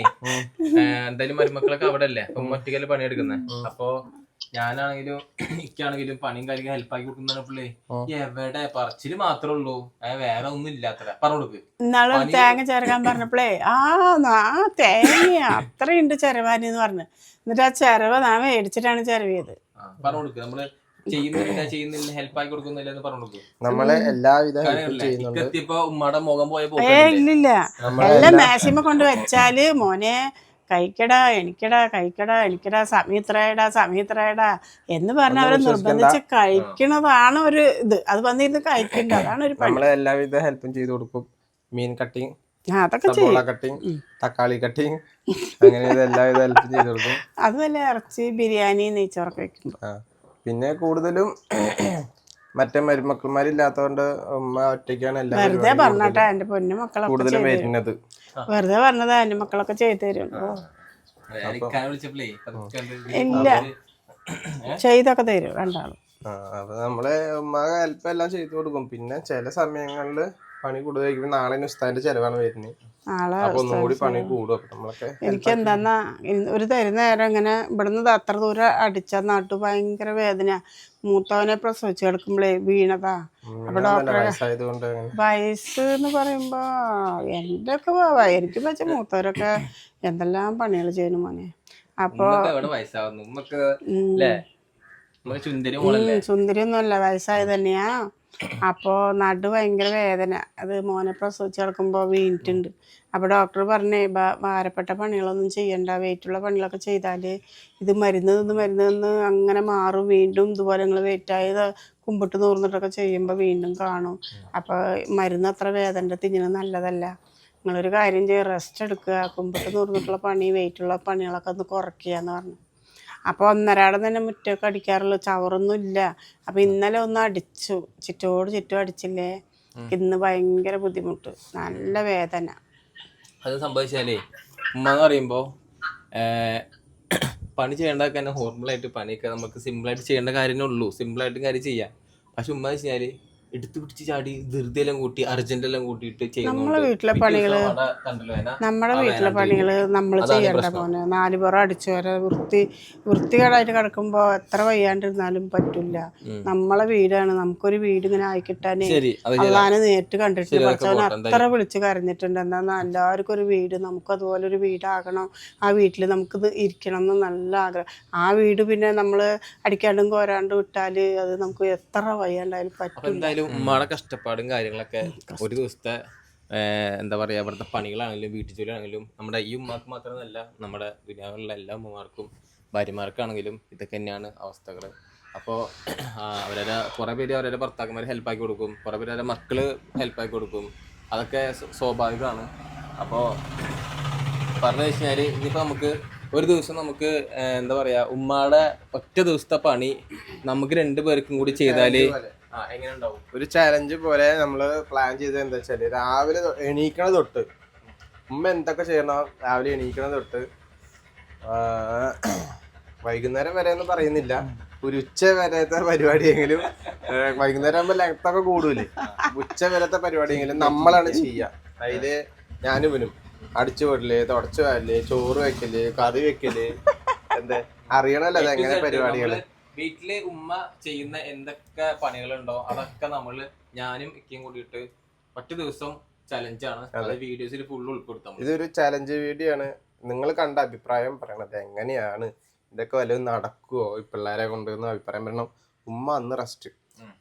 എന്തായാലും മരുമക്കളൊക്കെ അവിടെ അല്ലേ, ഉമ്മ ഒറ്റയ്ക്കല്ലേ പണിയെടുക്കുന്നത്. അപ്പൊ ഞാനാണെങ്കിലും ഇക്കാണെങ്കിലും പണിയും കാര്യങ്ങളും ഹെൽപ്പാക്കി കൊടുക്കുന്ന പിള്ളേ എവിടെ പറച്ചില് മാത്രമേ ഉള്ളൂ, വേറെ ഒന്നും ഇല്ലാത്ര. പറഞ്ഞു കൊടുക്ക്. ഇന്നാള് തേങ്ങ ചിരകാൻ പറഞ്ഞപ്പോഴേ തേങ്ങ അത്രയുണ്ട് ചിരവാനെന്ന് പറഞ്ഞു. എന്നിട്ട് ആ ചിരവ ഞാൻ മേടിച്ചിട്ടാണ് ചിരവിയത്. പറഞ്ഞു കൊടുക്ക്. നമ്മള് ചെയ്യുന്നില്ല ഹെൽപ്പാക്കി കൊടുക്കുന്നില്ല എന്ന് പറഞ്ഞു കൊടുക്കും. നമ്മള് എല്ലാവിധ ഇപ്പൊ ഉമ്മയുടെ മുഖം പോയ ഇല്ലില്ല, എല്ലാം മാക്സിമം കൊണ്ട് വെച്ചാല് മോനെ കഴിക്കടാ എനിക്കടാ സമീത്രയടാ എന്ന് പറഞ്ഞ അവരെ നിർബന്ധിച്ച് കഴിക്കണതാണ് ഒരു ഇത്. അത് വന്നിരുന്ന് കഴിക്കണ്ട, അതാണ് ഒരു പണി. നമ്മള് എല്ലാവിധ ഹെൽപ്പും ചെയ്ത് കൊടുക്കും. മീൻ കട്ടിങ്, അതൊക്കെ സബോള കട്ടിങ്, തക്കാളി കട്ടിങ്, അങ്ങനെ എല്ലാവിധ ഹെൽപ്പും ചെയ്ത് കൊടുക്കും. അതുമല്ല ഇറച്ചി ബിരിയാണി നെയ്ച്ചോറൊക്കെ വെക്കുമ്പോ. പിന്നെ കൂടുതലും മറ്റേ മരുമക്കന്മാരില്ലാത്തോണ്ട് ഉമ്മ ഒറ്റയ്ക്കാണ് എല്ലാം വെറുതെ പറഞ്ഞാട്ടാ എന്റെ പൊന്നു മക്കളൊക്കെ കൂടുതലും വരുന്നത്. വെറുതെ പറഞ്ഞതാ, എന്റെ മക്കളൊക്കെ ചെയ്തു തരും. ഇല്ല, ചെയ്തൊക്കെ തരും രണ്ടാളും. അപ്പൊ നമ്മള് ഉമ്മ ഹെൽപ്പ് എല്ലാം ചെയ്തു കൊടുക്കും. പിന്നെ ചില സമയങ്ങളില് പണി കൂടുതലായിരിക്കും. നാളെ ഉസ്താദിന്റെ ചെലവാണ് വരുന്നത്, അപ്പൊ ഒന്നും കൂടി പണി കൂടും. അപ്പൊ നമ്മളൊക്കെ എനിക്ക് എന്താന്നാ ഒരു തരുന്ന നേരം ഇങ്ങനെ ഇവിടുന്ന് അത്ര ദൂരം അടിച്ച നാട്ടു ഭയങ്കര വേദന. മൂത്തവനെ പ്രസവിച്ച് കിടക്കുമ്പോഴേ വീണതാ. അപ്പൊ ഡോക്ടറെ വയസ്സ് എന്ന് പറയുമ്പോ എൻ്റെ ഒക്കെ എനിക്ക് വെച്ച മൂത്തവരൊക്കെ എന്തെല്ലാം പണികൾ ചെയ്യുന്നു മോനെ. അപ്പോൾ ഉമ്മക്ക് എവിടെ വയസ്സാവുന്നു ഉമ്മക്ക് അല്ലേ ഉമ്മക്ക് ചുന്ദരി മോളല്ലേ സുന്ദരിയൊന്നുമല്ല വയസ്സായത് തന്നെയാ. അപ്പോൾ നടു ഭയങ്കര വേദന. അത് മോനെ പ്രസവിച്ച് കിടക്കുമ്പോൾ വീണിട്ടുണ്ട്. അപ്പോൾ ഡോക്ടർ പറഞ്ഞേ ഭാരപ്പെട്ട പണികളൊന്നും ചെയ്യണ്ട, വെയിറ്റുള്ള പണികളൊക്കെ ചെയ്താൽ ഇത് മരുന്ന് അങ്ങനെ മാറും. വീണ്ടും ഇതുപോലെ നിങ്ങൾ വെയിറ്റായത് കുമ്പിട്ട് നൂർന്നിട്ടൊക്കെ ചെയ്യുമ്പോൾ വീണ്ടും കാണും. അപ്പോൾ മരുന്ന് അത്ര വേദന തിന്നുന്നത് നല്ലതല്ല. നിങ്ങളൊരു കാര്യം ചെയ്യുക, റെസ്റ്റ് എടുക്കുക, കുമ്പിട്ട് നൂർന്നിട്ടുള്ള പണി വെയിറ്റുള്ള പണികളൊക്കെ ഒന്ന് കുറയ്ക്കുക എന്ന് പറഞ്ഞു. അപ്പോൾ ഒന്നരാടം തന്നെ മുറ്റമൊക്കെ അടിക്കാറുള്ളൂ, ചവറൊന്നും ഇല്ല. അപ്പോൾ ഇന്നലെ ഒന്ന് അടിച്ചു, ചുറ്റും അടിച്ചില്ലേ. ഇന്ന് ഭയങ്കര ബുദ്ധിമുട്ട്, നല്ല വേദന. അത് സംഭവിച്ചാലേ ഉമ്മ എന്ന് പറയുമ്പോൾ പണി ചെയ്യേണ്ടതൊക്കെ തന്നെ ഹോർമലായിട്ട് പണിയൊക്കെ നമുക്ക് സിമ്പിളായിട്ട് ചെയ്യേണ്ട കാര്യമേ ഉള്ളൂ, സിമ്പിളായിട്ട് കാര്യം ചെയ്യാം. പക്ഷെ ഉമ്മ വെച്ചാൽ എടുത്ത് പിടിച്ച് ചാടി ധൃതിയെല്ലാം കൂട്ടി അർജന്റെല്ലാം കൂട്ടിയിട്ട് നമ്മളെ വീട്ടിലെ പണികള് നമ്മൾ ചെയ്യണ്ട മോനെ. 4 പുറം അടിച്ചു വരെ വൃത്തികേടായിട്ട് കിടക്കുമ്പോ എത്ര വയ്യാണ്ടിരുന്നാലും പറ്റില്ല. നമ്മളെ വീടാണ്, നമുക്കൊരു വീട് ഇങ്ങനെ ആയിക്കിട്ടാനേ അള്ളാനെ നേരിട്ട് കണ്ടിട്ട് പഠിച്ചവൻ അത്ര വിളിച്ച് കരഞ്ഞിട്ടുണ്ട്. എന്നാ എല്ലാവർക്കും ഒരു വീട്, നമുക്ക് അതുപോലെ ഒരു വീടാകണം, ആ വീട്ടിൽ നമുക്ക് ഇരിക്കണം എന്ന് നല്ല ആഗ്രഹം. ആ വീട് പിന്നെ നമ്മൾ അടിക്കാണ്ടും കോരാണ്ടും ഇട്ടാല് അത് നമുക്ക് എത്ര വയ്യാണ്ടായാലും പറ്റില്ല. ഉമ്മയുടെ കഷ്ടപ്പാടും കാര്യങ്ങളൊക്കെ ഒരു ദിവസത്തെ എന്താ പറയുക, ഇവിടുത്തെ പണികളാണെങ്കിലും വീട്ടു ജോലിയാണെങ്കിലും നമ്മുടെ ഈ ഉമ്മാക്ക് മാത്രമല്ല നമ്മുടെ ദുനിയാവിലുള്ള എല്ലാ ഉമ്മമാർക്കും ഭാര്യമാർക്കാണെങ്കിലും ഇതൊക്കെ തന്നെയാണ് അവസ്ഥകൾ. അപ്പോൾ അവരുടെ കുറേ പേര് അവരുടെ ഭർത്താക്കന്മാർ ഹെൽപ്പാക്കി കൊടുക്കും, കുറേ പേര് അവരുടെ മക്കൾ ഹെൽപ്പാക്കി കൊടുക്കും, അതൊക്കെ സ്വാഭാവികമാണ്. അപ്പോൾ പറഞ്ഞു വെച്ച് കഴിഞ്ഞാൽ ഇനിയിപ്പോൾ നമുക്ക് ഒരു ദിവസം നമുക്ക് എന്താ പറയുക, ഉമ്മയുടെ ഒറ്റ ദിവസത്തെ പണി നമുക്ക് 2 പേർക്കും കൂടി ചെയ്താൽ എങ്ങനെ ഉണ്ടാവും? ഒരു ചാലഞ്ച് പോലെ നമ്മള് പ്ലാൻ ചെയ്തത് എന്താ വെച്ചാല്, രാവിലെ എണീക്കണ തൊട്ട് ഉമ്മ എന്തൊക്കെ ചെയ്യണോ രാവിലെ എണീക്കണ തൊട്ട് വൈകുന്നേരം വരെ എന്ന് പറയുന്നില്ല, ഒരു ഉച്ച വരത്തെ പരിപാടിയെങ്കിലും, വൈകുന്നേരം ആകുമ്പോൾ ലെങ്ത്തൊക്കെ കൂടൂലേ, ഉച്ച വരത്തെ പരിപാടിയെങ്കിലും നമ്മളാണ് ചെയ്യുക. അതില് ഞാനും ഇവനും അടിച്ചു വിടല്, തുടച്ചു വരല്, ചോറ് വെക്കല്, കറി വെക്കല്, എന്താ അറിയണല്ലോ അതെങ്ങനെ പരിപാടികള്. വീട്ടില് ഉമ്മ ചെയ്യുന്ന എന്തൊക്കെ പണികളുണ്ടോ അതൊക്കെ നമ്മള് ഞാനും ഇക്കയും കൂടിയിട്ട് ഒറ്റ ദിവസം ചലഞ്ചാണ്, അത് വീഡിയോസിൽ ഫുള്ള് ഉൾപ്പെടുത്താം. ഇതൊരു ചലഞ്ച് വീഡിയോ ആണ്. നിങ്ങൾ കണ്ട അഭിപ്രായം പറയണത് എങ്ങനെയാണ്, ഇതൊക്കെ വല്ലതും നടക്കുവോ ഈ പിള്ളേരെ കൊണ്ടുവന്ന് അഭിപ്രായം പറയണം. ഉമ്മ അന്ന് റെസ്റ്റ്,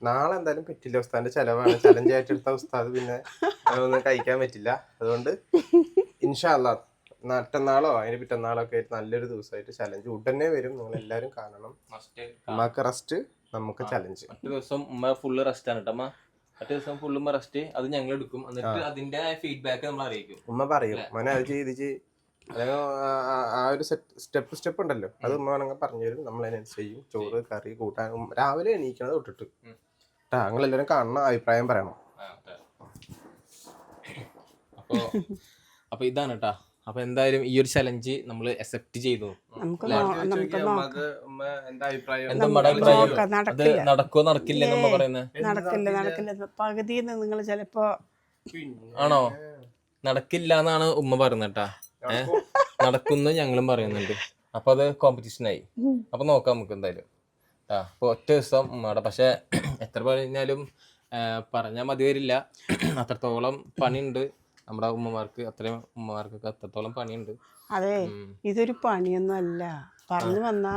നാളെ എന്തായാലും പറ്റില്ല, ഉസ്താദിന്റെ ചെലവാണ്, ചലഞ്ച് ആയിട്ടെടുത്ത ഉസ്താദ് പിന്നെ ഒന്നും കഴിക്കാൻ പറ്റില്ല. അതുകൊണ്ട് ഇൻഷാ അല്ലാഹ് മറ്റന്നാളോ അതിന് പിറ്റന്നാളോ ഒക്കെ ആയിട്ട് നല്ലൊരു ദിവസമായിട്ട് ചലഞ്ച് ഉടനെ വരും. നിങ്ങൾ എല്ലാവരും കാണണം. ഉമ്മക്ക് റെസ്റ്റ്, നമുക്ക് ചലഞ്ച്. ഒറ്റ ദിവസം ഉമ്മ ഫുള്ള് റെസ്റ്റ് ആണ് കേട്ടോ. അമ്മ ഒറ്റ ദിവസം ഫുള്ള് ഉമ്മ റെസ്റ്റ്, അത് ഞങ്ങൾ എടുക്കും, എന്നിട്ട് അതിന്റെ ഫീഡ്ബാക്ക് നമ്മൾ അറിയിക്കും. ഉമ്മ പറയും മോനെ അത് ചെയ്ത് അല്ലെങ്കിൽ ആ ഒരു സ്റ്റെപ്പ് ഉണ്ടല്ലോ, അത് ഉമ്മ വേണമെങ്കിൽ പറഞ്ഞു തരും, നമ്മൾ അതിനനുസരിച്ച് ചെയ്യും. ചോറ് കറി കൂട്ടാൻ രാവിലെ എണീക്കണത് തൊട്ടിട്ട് നിങ്ങൾ എല്ലാവരും കാണണം, അഭിപ്രായം പറയണം. അപ്പൊ ഇതാണ് കേട്ടാ. അപ്പൊ എന്തായാലും ഈ ഒരു ചലഞ്ച് നമ്മൾ അക്സെപ്റ്റ് ചെയ്തു. അത് നടക്കോ നടക്കില്ല നമ്മ പറയുന്നത്? നടക്കില്ല. പകുതി നിങ്ങൾ ചിലപ്പോ ആണോ? നടക്കില്ല എന്നാണ് ഉമ്മ പറയുന്നത് കേട്ടാ. നടക്കുന്നു ഞങ്ങളും പറയുന്നുണ്ട്. അപ്പൊ അത് കോമ്പറ്റീഷനായി. അപ്പൊ നോക്കാം നമുക്ക് എന്തായാലും. അപ്പൊ ഒറ്റ ദിവസം ഉമ്മയുടെ, പക്ഷെ എത്ര പറഞ്ഞാലും പറഞ്ഞാൽ മതി വരില്ല, അത്രത്തോളം പണിയുണ്ട് നമ്മുടെ ഉമ്മമാർക്ക്. അത്രയും ഉമ്മമാർക്കൊക്കെ അത്രത്തോളം പണിയുണ്ട്. അതെ, ഇതൊരു പണിയൊന്നും അല്ല. പറഞ്ഞു വന്നാ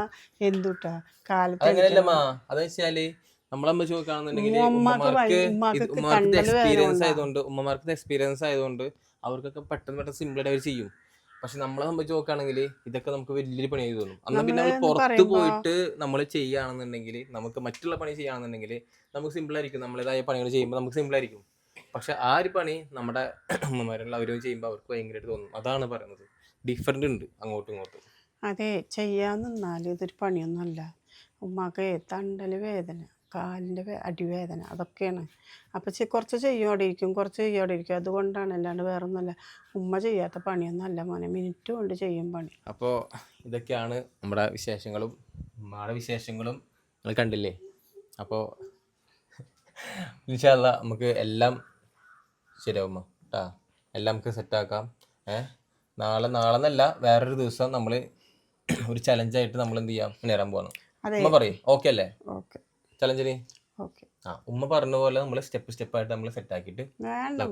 എന്തുട്ടാ കാലത്ത് അങ്ങനെയല്ലമ്മാ. അതെന്ന് വെച്ചാല് നമ്മളമ്മ ചോദിക്കുകയാണെന്നുണ്ടെങ്കിൽ ഉമ്മമാർക്ക് എക്സ്പീരിയൻസ് ആയതുകൊണ്ട് അവർക്കൊക്കെ പെട്ടെന്ന് സിമ്പിളായിട്ട് അവർ ചെയ്യും. പക്ഷെ നമ്മളെ സംബന്ധിച്ച് നോക്കുകയാണെങ്കിൽ ഇതൊക്കെ നമുക്ക് വലിയൊരു പണിയായി തോന്നും. എന്നാൽ പിന്നെ നമ്മൾ പുറത്ത് പോയിട്ട് നമ്മൾ ചെയ്യുകയാണെന്നുണ്ടെങ്കിൽ, നമുക്ക് മറ്റുള്ള പണി ചെയ്യുകയാണെന്നുണ്ടെങ്കിൽ നമുക്ക് സിമ്പിളായിരിക്കും. നമ്മളേതായ പണികൾ ചെയ്യുമ്പോൾ നമുക്ക് സിമ്പിളായിരിക്കും. പക്ഷെ ആ ഒരു പണി നമ്മുടെ ഉമ്മമാരുള്ള അവരും ചെയ്യുമ്പോൾ അവർക്ക് ഭയങ്കരമായിട്ട് തോന്നും. അതാണ് പറയുന്നത്, ഡിഫറെൻ്റ് ഉണ്ട് അങ്ങോട്ടും ഇങ്ങോട്ടും. അതെ, ചെയ്യാൻ നിന്നാലും ഇതൊരു പണിയൊന്നുമല്ല. ഉമ്മാക്ക് തണ്ടൽ വേദന, കാലിൻ്റെ അടിവേദന, അതൊക്കെയാണ്. അപ്പം കുറച്ച് ചെയ്യോടെ ഇരിക്കും, കുറച്ച് ചെയ്യോടെ ഇരിക്കും. അതുകൊണ്ടാണ്, അല്ലാണ്ട് വേറൊന്നുമല്ല. ഉമ്മ ചെയ്യാത്ത പണിയൊന്നും അല്ല മോനെ, മിനിറ്റ് കൊണ്ട് ചെയ്യും പണി. അപ്പോൾ ഇതൊക്കെയാണ് നമ്മുടെ വിശേഷങ്ങളും ഉമ്മയുടെ വിശേഷങ്ങളും നിങ്ങൾ കണ്ടില്ലേ. അപ്പോൾ ഇൻഷാ അല്ലാഹ് നമുക്ക് എല്ലാം ശരിയാവും കേട്ടാ, എല്ലാം നമുക്ക് സെറ്റാക്കാം. നാളെ എന്നല്ല, വേറൊരു ദിവസം നമ്മൾ ഒരു ചലഞ്ചായിട്ട് നമ്മൾ എന്ത് ചെയ്യാം, മുന്നേറാൻ പോകണം. ഉമ്മ പറയും ഓക്കെ അല്ലേ ചലഞ്ചിന്? ഉമ്മ പറഞ്ഞ പോലെ നമ്മൾ സ്റ്റെപ്പായിട്ട് നമ്മൾ സെറ്റ് ആക്കിയിട്ട് അല്ല,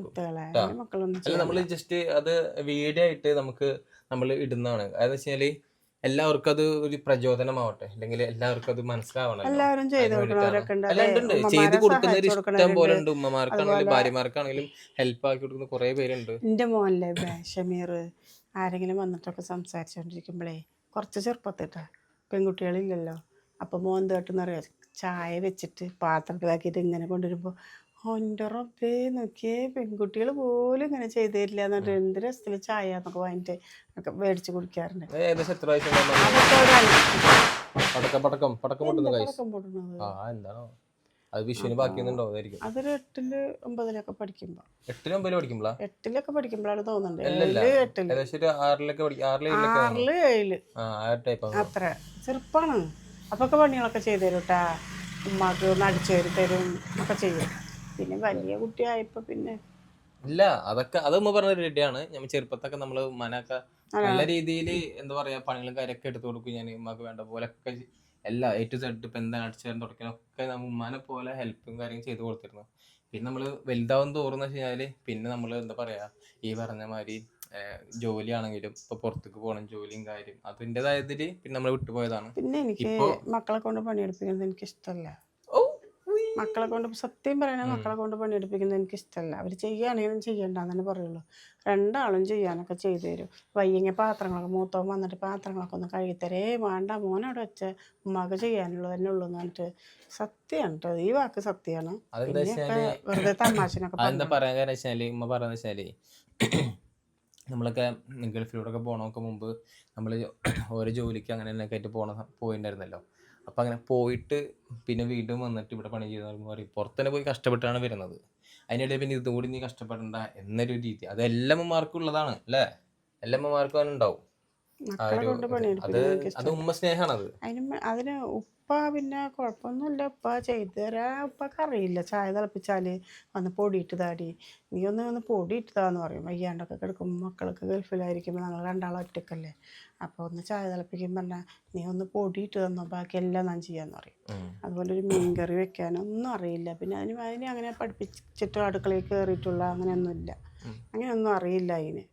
നമ്മൾ ജസ്റ്റ് അത് വീഡിയോ ആയിട്ട് നമ്മൾ ഇടുന്നതാണ്. അതെന്ന് വെച്ചാല് എല്ലാവർക്കും അത് ഒരു പ്രചോദനമാവട്ടെ, അല്ലെങ്കിൽ എല്ലാവർക്കും അത് മനസ്സിലാവണല്ലോ. എല്ലാവരും ചെയ്ത് അതിന് വേണ്ടിയിട്ടാണ്. കൊടുക്കുന്നവരൊക്കെ ഉണ്ട്. അല്ല, അതെ, ഉണ്ട് ചെയ്ത് ഉമ്മമാരെ കൊടുക്കുന്നവർ സഹായിച്ചു ഇഷ്ടം പോലെ കൊടുക്കണവരുണ്ട്. ഉണ്ട്. ഉമ്മമാർക്കാണെങ്കിലും ഭാര്യമാർക്കാണെങ്കിലും ഹെൽപ്പ് ആക്കി കൊടുക്കുന്ന കുറേ പേരുണ്ട്. എൻ്റെ മോനല്ലേ ഷമീർ, ആരെങ്കിലും വന്നിട്ടൊക്കെ സംസാരിച്ചുകൊണ്ടിരിക്കുമ്പോഴേ കുറച്ച് ചെറുപ്പത്തിട്ടാ, പെൺകുട്ടികളില്ലല്ലോ, അപ്പോൾ മോൻ തേട്ടെന്നറിയാം ചായ വെച്ചിട്ട് പാത്രത്തിലാക്കിയിട്ട് ഇങ്ങനെ കൊണ്ടുവരുമ്പോൾ എൻ്റെ റബ്ബേ നോക്കിയേ പെൺകുട്ടികൾ പോലും ഇങ്ങനെ ചെയ്തു തരില്ല എന്നിട്ട് എന്ത് രസത്തിൽ ചായ എന്നൊക്കെ വാങ്ങിയിട്ട് ഒക്കെ മേടിച്ച് കുടിക്കാറുണ്ട്. ഏകദേശം എത്ര വയസ്സുണ്ടാവും? അതൊക്കെ ഒരു പടക്കം പൊട്ടുന്ന കൈസ്. അലക്കം പൊടുന്നത് എന്താണോ അത് വിഷുവിന് ബാക്കിയൊന്നുണ്ടോ? അതായിരിക്കും. അതൊരു 8-ല് 9-ലൊക്കെ പഠിക്കുമ്പോൾ, 8-ലും 9-ലും പഠിക്കുമ്പോഴാ? 8-ലൊക്കെ പഠിക്കുമ്പോഴാണ് തോന്നുന്നുണ്ട്. അല്ലല്ല, 7-ല് 8-ല് ഏകദേശം ഒരു 6-ലൊക്കെ 6-ല് 6-ല് 7-ല് അത്ര ചെറുപ്പാണ്. അപ്പൊക്കെ പണികളൊക്കെ ചെയ്തു തരും കേട്ടാ. ഉമ്മാക്ക് ഒന്ന് അടിച്ചു തരും തരും ഒക്കെ ചെയ്യും. പിന്നെ വലിയ കുട്ടിയായപ്പോ പിന്നെ ഇല്ല, അതൊക്കെ അത് ഉമ്മ പറഞ്ഞ റെഡിയാണ്. നമ്മൾ ചെറുപ്പത്തൊക്കെ നമ്മള് ഉമ്മാനൊക്കെ നല്ല രീതിയിൽ എന്താ പറയാ പണികളും കാര്യമൊക്കെ എടുത്തു കൊടുക്കും. ഞാൻ ഉമ്മക്ക് വേണ്ട പോലൊക്കെ എല്ലാ A to Z ഇപ്പൊ എന്താണ് അടിച്ചു തരാൻ തുടക്കാനൊക്കെ നമ്മൾ ഉമ്മാനെ പോലെ ഹെൽപ്പും കാര്യം ചെയ്ത് കൊടുത്തിരുന്നു. പിന്നെ നമ്മള് വലുതാവും തോറുന്ന വെച്ച് കഴിഞ്ഞാല് പിന്നെ നമ്മള് എന്താ പറയാ ഈ പറഞ്ഞ മാതിരി ജോലിയാണെങ്കിലും ഇപ്പൊ പുറത്തേക്ക് പോകണം, ജോലിയും കാര്യം അതിൻ്റെതായതില് പിന്നെ നമ്മൾ വിട്ടുപോയതാണ്. പിന്നെ എനിക്ക് മക്കളെ കൊണ്ട് പണിയെടുപ്പിക്കുന്നത് എനിക്ക് ഇഷ്ടമല്ല. മക്കളെ കൊണ്ട് സത്യം പറയണ മക്കളെ കൊണ്ട് പണിയെടുപ്പിക്കുന്നത് എനിക്ക് ഇഷ്ടമല്ല. അവർ ചെയ്യുകയാണെങ്കിലും ചെയ്യണ്ടെന്ന് തന്നെ പറയുള്ളൂ. രണ്ടാളും ചെയ്യാനൊക്കെ ചെയ്തു തരും. വയ്യെങ്കിൽ പാത്രങ്ങളൊക്കെ മൂത്തവൻ വന്നിട്ട് പാത്രങ്ങളൊക്കെ ഒന്ന് കഴുകിത്തരേ വേണ്ട മോനവിടെ വെച്ച ഉമ്മാക്ക് ചെയ്യാനുള്ളത് തന്നെ ഉള്ളൂ എന്ന് പറഞ്ഞിട്ട് സത്യമാണ് കേട്ടോ, ഈ വാക്ക് സത്യമാണ്. പിന്നെയൊക്കെ വെറുതെ തമാശനൊക്കെ അതെന്താ പറയാൻ കാരണം വെച്ചാല് ഉമ്മ പറയുന്നത് വെച്ചാല് നമ്മളൊക്കെ ഗൾഫിലൂടെയൊക്കെ പോകണമൊക്കെ മുമ്പ് നമ്മൾ ഓരോ ജോലിക്ക് അങ്ങനെ ഒക്കെ ആയിട്ട് പോയിട്ടുണ്ടായിരുന്നല്ലോ. അപ്പം അങ്ങനെ പോയിട്ട് പിന്നെ വീണ്ടും വന്നിട്ട് ഇവിടെ പണി ചെയ്യുന്ന പറയും പുറത്ത് തന്നെ പോയി കഷ്ടപ്പെട്ടാണ് വരുന്നത്. അതിനിടയിൽ പിന്നെ ഇതും കൂടി നീ കഷ്ടപ്പെടണ്ട എന്നൊരു രീതി അത് എല്ലാ അമ്മമാർക്കും ഉള്ളതാണ് അല്ലേ? എല്ലാ അമ്മമാർക്കും അതുണ്ടാവും. അത് ഉമ്മ സ്നേഹമാണത്. അതിന് ഉപ്പ പിന്നെ കുഴപ്പമൊന്നുമില്ല, ഉപ്പ ചെയ്തു തരാൻ. ഉപ്പക്ക് അറിയില്ല ചായ തിളപ്പിച്ചാൽ വന്ന് പൊടിയിട്ട് താടി, നീ ഒന്ന് പൊടിയിട്ട് താന്ന് പറയും. വയ്യാണ്ടൊക്കെ കിടക്കുമ്പോൾ മക്കളൊക്കെ ഗൾഫിലായിരിക്കുമ്പോൾ ഞങ്ങൾ രണ്ടാളും ഒറ്റക്കല്ലേ, അപ്പോൾ ഒന്ന് ചായ തിളപ്പിക്കും പറഞ്ഞാൽ നീ ഒന്ന് പൊടിയിട്ട് തന്നോ ബാക്കിയെല്ലാം ഞാൻ ചെയ്യാമെന്ന് പറയും. അതുപോലെ ഒരു മീൻ കറി വെക്കാനൊന്നും അറിയില്ല. പിന്നെ അതിനെ അങ്ങനെ പഠിപ്പിച്ചിട്ട് അടുക്കളയിൽ കയറിയിട്ടുള്ള അങ്ങനെയൊന്നുമില്ല, അങ്ങനെയൊന്നും അറിയില്ല അതിന്.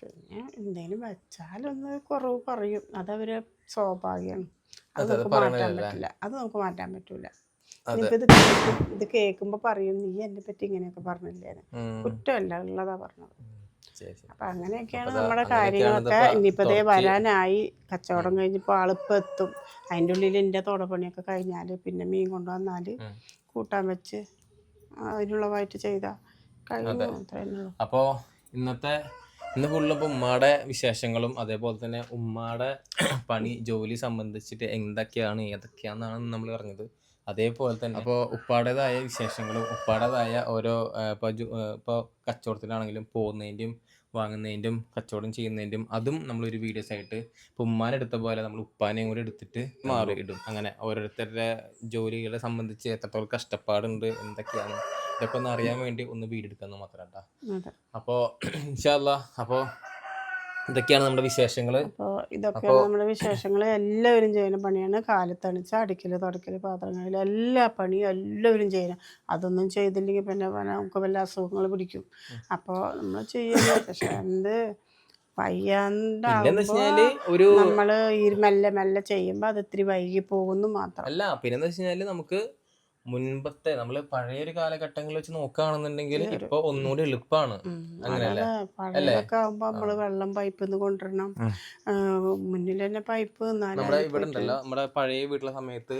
പിന്നെ എന്തെങ്കിലും വെച്ചാലൊന്ന് കുറവ് പറയും, അതവരെ സ്വാഭാവികമാണ്. അത് നമുക്ക് മാറ്റാൻ പറ്റില്ല, അത് നമുക്ക് മാറ്റാൻ പറ്റൂല. ഇത് കേൾക്കുമ്പോൾ പറയും നീ എന്നെ പറ്റി ഇങ്ങനെയൊക്കെ പറഞ്ഞില്ലേ, കുറ്റമല്ല ഉള്ളതാ പറഞ്ഞത്. അപ്പം അങ്ങനെയൊക്കെയാണ് നമ്മുടെ കാര്യങ്ങളൊക്കെ. ഇനിയിപ്പോൾ ദേ വരാനായി, കച്ചവടം കഴിഞ്ഞപ്പോൾ ആളിപ്പോൾ എത്തും. അതിൻ്റെ ഉള്ളിൽ എൻ്റെ തോടപ്പണിയൊക്കെ കഴിഞ്ഞാൽ പിന്നെ മീൻ കൊണ്ടുവന്നാൽ കൂട്ടാൻ വെച്ച് അതിനുള്ളതായിട്ട് ചെയ്താൽ കഴിയുന്നു. അത്രയുള്ളൂ. അപ്പോൾ ഇന്ന് ഫുള്ള് ഇപ്പോൾ ഉമ്മയുടെ വിശേഷങ്ങളും അതേപോലെ തന്നെ ഉമ്മയുടെ പണി ജോലി സംബന്ധിച്ചിട്ട് ഏതൊക്കെയാണെന്നാണ് നമ്മൾ പറഞ്ഞത്. അതേപോലെ തന്നെ അപ്പോൾ ഉപ്പാടേതായ വിശേഷങ്ങളും ഉപ്പാടേതായ ഓരോ ഇപ്പോൾ കച്ചവടത്തിലാണെങ്കിലും പോകുന്നതിൻ്റെയും വാങ്ങുന്നതിൻ്റെയും കച്ചവടം ചെയ്യുന്നതിൻ്റെയും അതും നമ്മളൊരു വീഡിയോസ് ആയിട്ട് ഇപ്പോൾ ഉമ്മാനെടുത്ത പോലെ നമ്മൾ ഉപ്പാനെയും കൂടെ എടുത്തിട്ട് ഇടും. അങ്ങനെ ഓരോരുത്തരുടെ ജോലികളെ സംബന്ധിച്ച് എത്രത്തോളം കഷ്ടപ്പാടുണ്ട് എന്തൊക്കെയാണ് ഇതൊക്കെ ഒന്ന് അറിയാൻ വേണ്ടി ഒന്ന് വീഡിയോ എടുക്കാമെന്ന് മാത്രം കേട്ടോ. അപ്പോൾ ഇൻഷാ അല്ലാഹ് അപ്പോൾ ഇതൊക്കെയാണ് നമ്മുടെ വിശേഷങ്ങൾ. അപ്പോൾ ഇതൊക്കെയാണ് നമ്മുടെ വിശേഷങ്ങൾ. എല്ലാവരും ചെയ്യുന്ന പണിയാണ്. കാലത്തണിച്ച് അടിക്കൽ തുടക്കൽ പാത്രങ്ങളിൽ എല്ലാ പണിയും എല്ലാവരും ചെയ്യണം. അതൊന്നും ചെയ്തില്ലെങ്കിൽ പിന്നെ നമുക്ക് വല്ല അസുഖങ്ങൾ പിടിക്കും. അപ്പോൾ നമ്മൾ ചെയ്യുന്നത് പക്ഷെ എന്ത് വയ്യാണ്ടാവുമ്പോൾ നമ്മൾ ഈ മെല്ലെ മെല്ലെ ചെയ്യുമ്പോൾ അത് ഇത്തിരി വൈകി പോകുന്നു മാത്രം. അല്ല പിന്നെന്ന് വെച്ച് കഴിഞ്ഞാൽ നമുക്ക് മുൻപത്തെ നമ്മള് പഴയൊരു കാലഘട്ടങ്ങളിൽ വെച്ച് നോക്കുകയാണെന്നുണ്ടെങ്കിൽ ഇപ്പൊ ഒന്നുകൂടി എളുപ്പമാണ്. അങ്ങനെയല്ലേ? പഴയൊക്കെ ആകുമ്പോ നമ്മള് വെള്ളം പൈപ്പിൽ നിന്ന് കൊണ്ടുവരണം, മുന്നിൽ തന്നെ പൈപ്പ്. നമ്മുടെ ഇവിടെ ഉണ്ടല്ലോ, നമ്മുടെ പഴയ വീട്ടിലെ സമയത്ത്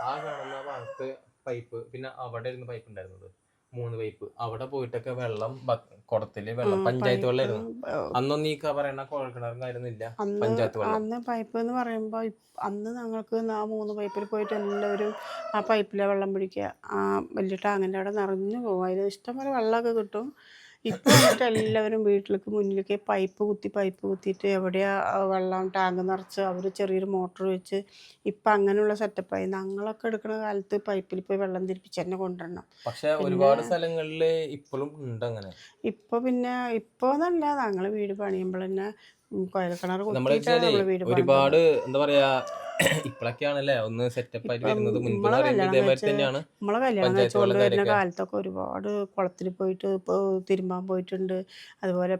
ആ കാണുന്ന ഭാഗത്ത് പൈപ്പ്, പിന്നെ അവിടെ ഇരുന്ന് പൈപ്പ് ഉണ്ടായിരുന്നത് 3 പൈപ്പ്. അവിടെ പോയിട്ടൊക്കെ വെള്ളം കുടത്തില് വെള്ളം പഞ്ചായത്ത് വെള്ളമായിരുന്നു. അന്നൊന്നും ഈ പറയുന്ന കുഴൽക്കിണറും കാര്യമൊന്നുമില്ല, പഞ്ചായത്ത് വെള്ളം. അന്ന് പൈപ്പ് എന്ന് പറയുമ്പോ അന്ന് ഞങ്ങൾക്ക് ആ 3 പൈപ്പിൽ പോയിട്ട് എല്ലാവരും ആ പൈപ്പിലെ വെള്ളം പിടിക്കുക. ആ വലിയ ടാങ്കിൻ്റെ അവിടെ നിറഞ്ഞു പോകും, അതിൽ ഇഷ്ടംപോലെ വെള്ളമൊക്കെ കിട്ടും. ഇപ്പോൾ വന്നിട്ട് എല്ലാവരും വീട്ടിലേക്ക് മുന്നിലേക്ക് പൈപ്പ് കുത്തിയിട്ട് എവിടെയാ വെള്ളം ടാങ്ക് നിറച്ച് അവർ ചെറിയൊരു മോട്ടർ വെച്ച് ഇപ്പം അങ്ങനെയുള്ള സെറ്റപ്പായി. ഞങ്ങളൊക്കെ എടുക്കുന്ന കാലത്ത് പൈപ്പിൽ പോയി വെള്ളം തിരിപ്പിച്ച് തന്നെ കൊണ്ടുവരണം. പക്ഷെ ഒരുപാട് സ്ഥലങ്ങളിൽ ഇപ്പോഴും ഉണ്ട് അങ്ങനെ. ഇപ്പോൾ എന്നല്ല, ഞങ്ങൾ വീട് പണിയുമ്പോൾ തന്നെ കുഴൽക്കിണർ ഒരുപാട് എന്താ പറയാ ഇപ്പോഴൊക്കെയാണല്ലേ ഒന്ന് സെറ്റപ്പ് ആയിട്ട് വരുന്നത്. നമ്മളെ കല്യാണം കഴിച്ചുകൊണ്ട് വരുന്ന കാലത്തൊക്കെ ഒരുപാട് കുളത്തിൽ പോയിട്ട് തിരുമ്പാൻ പോയിട്ടുണ്ട്. അതുപോലെ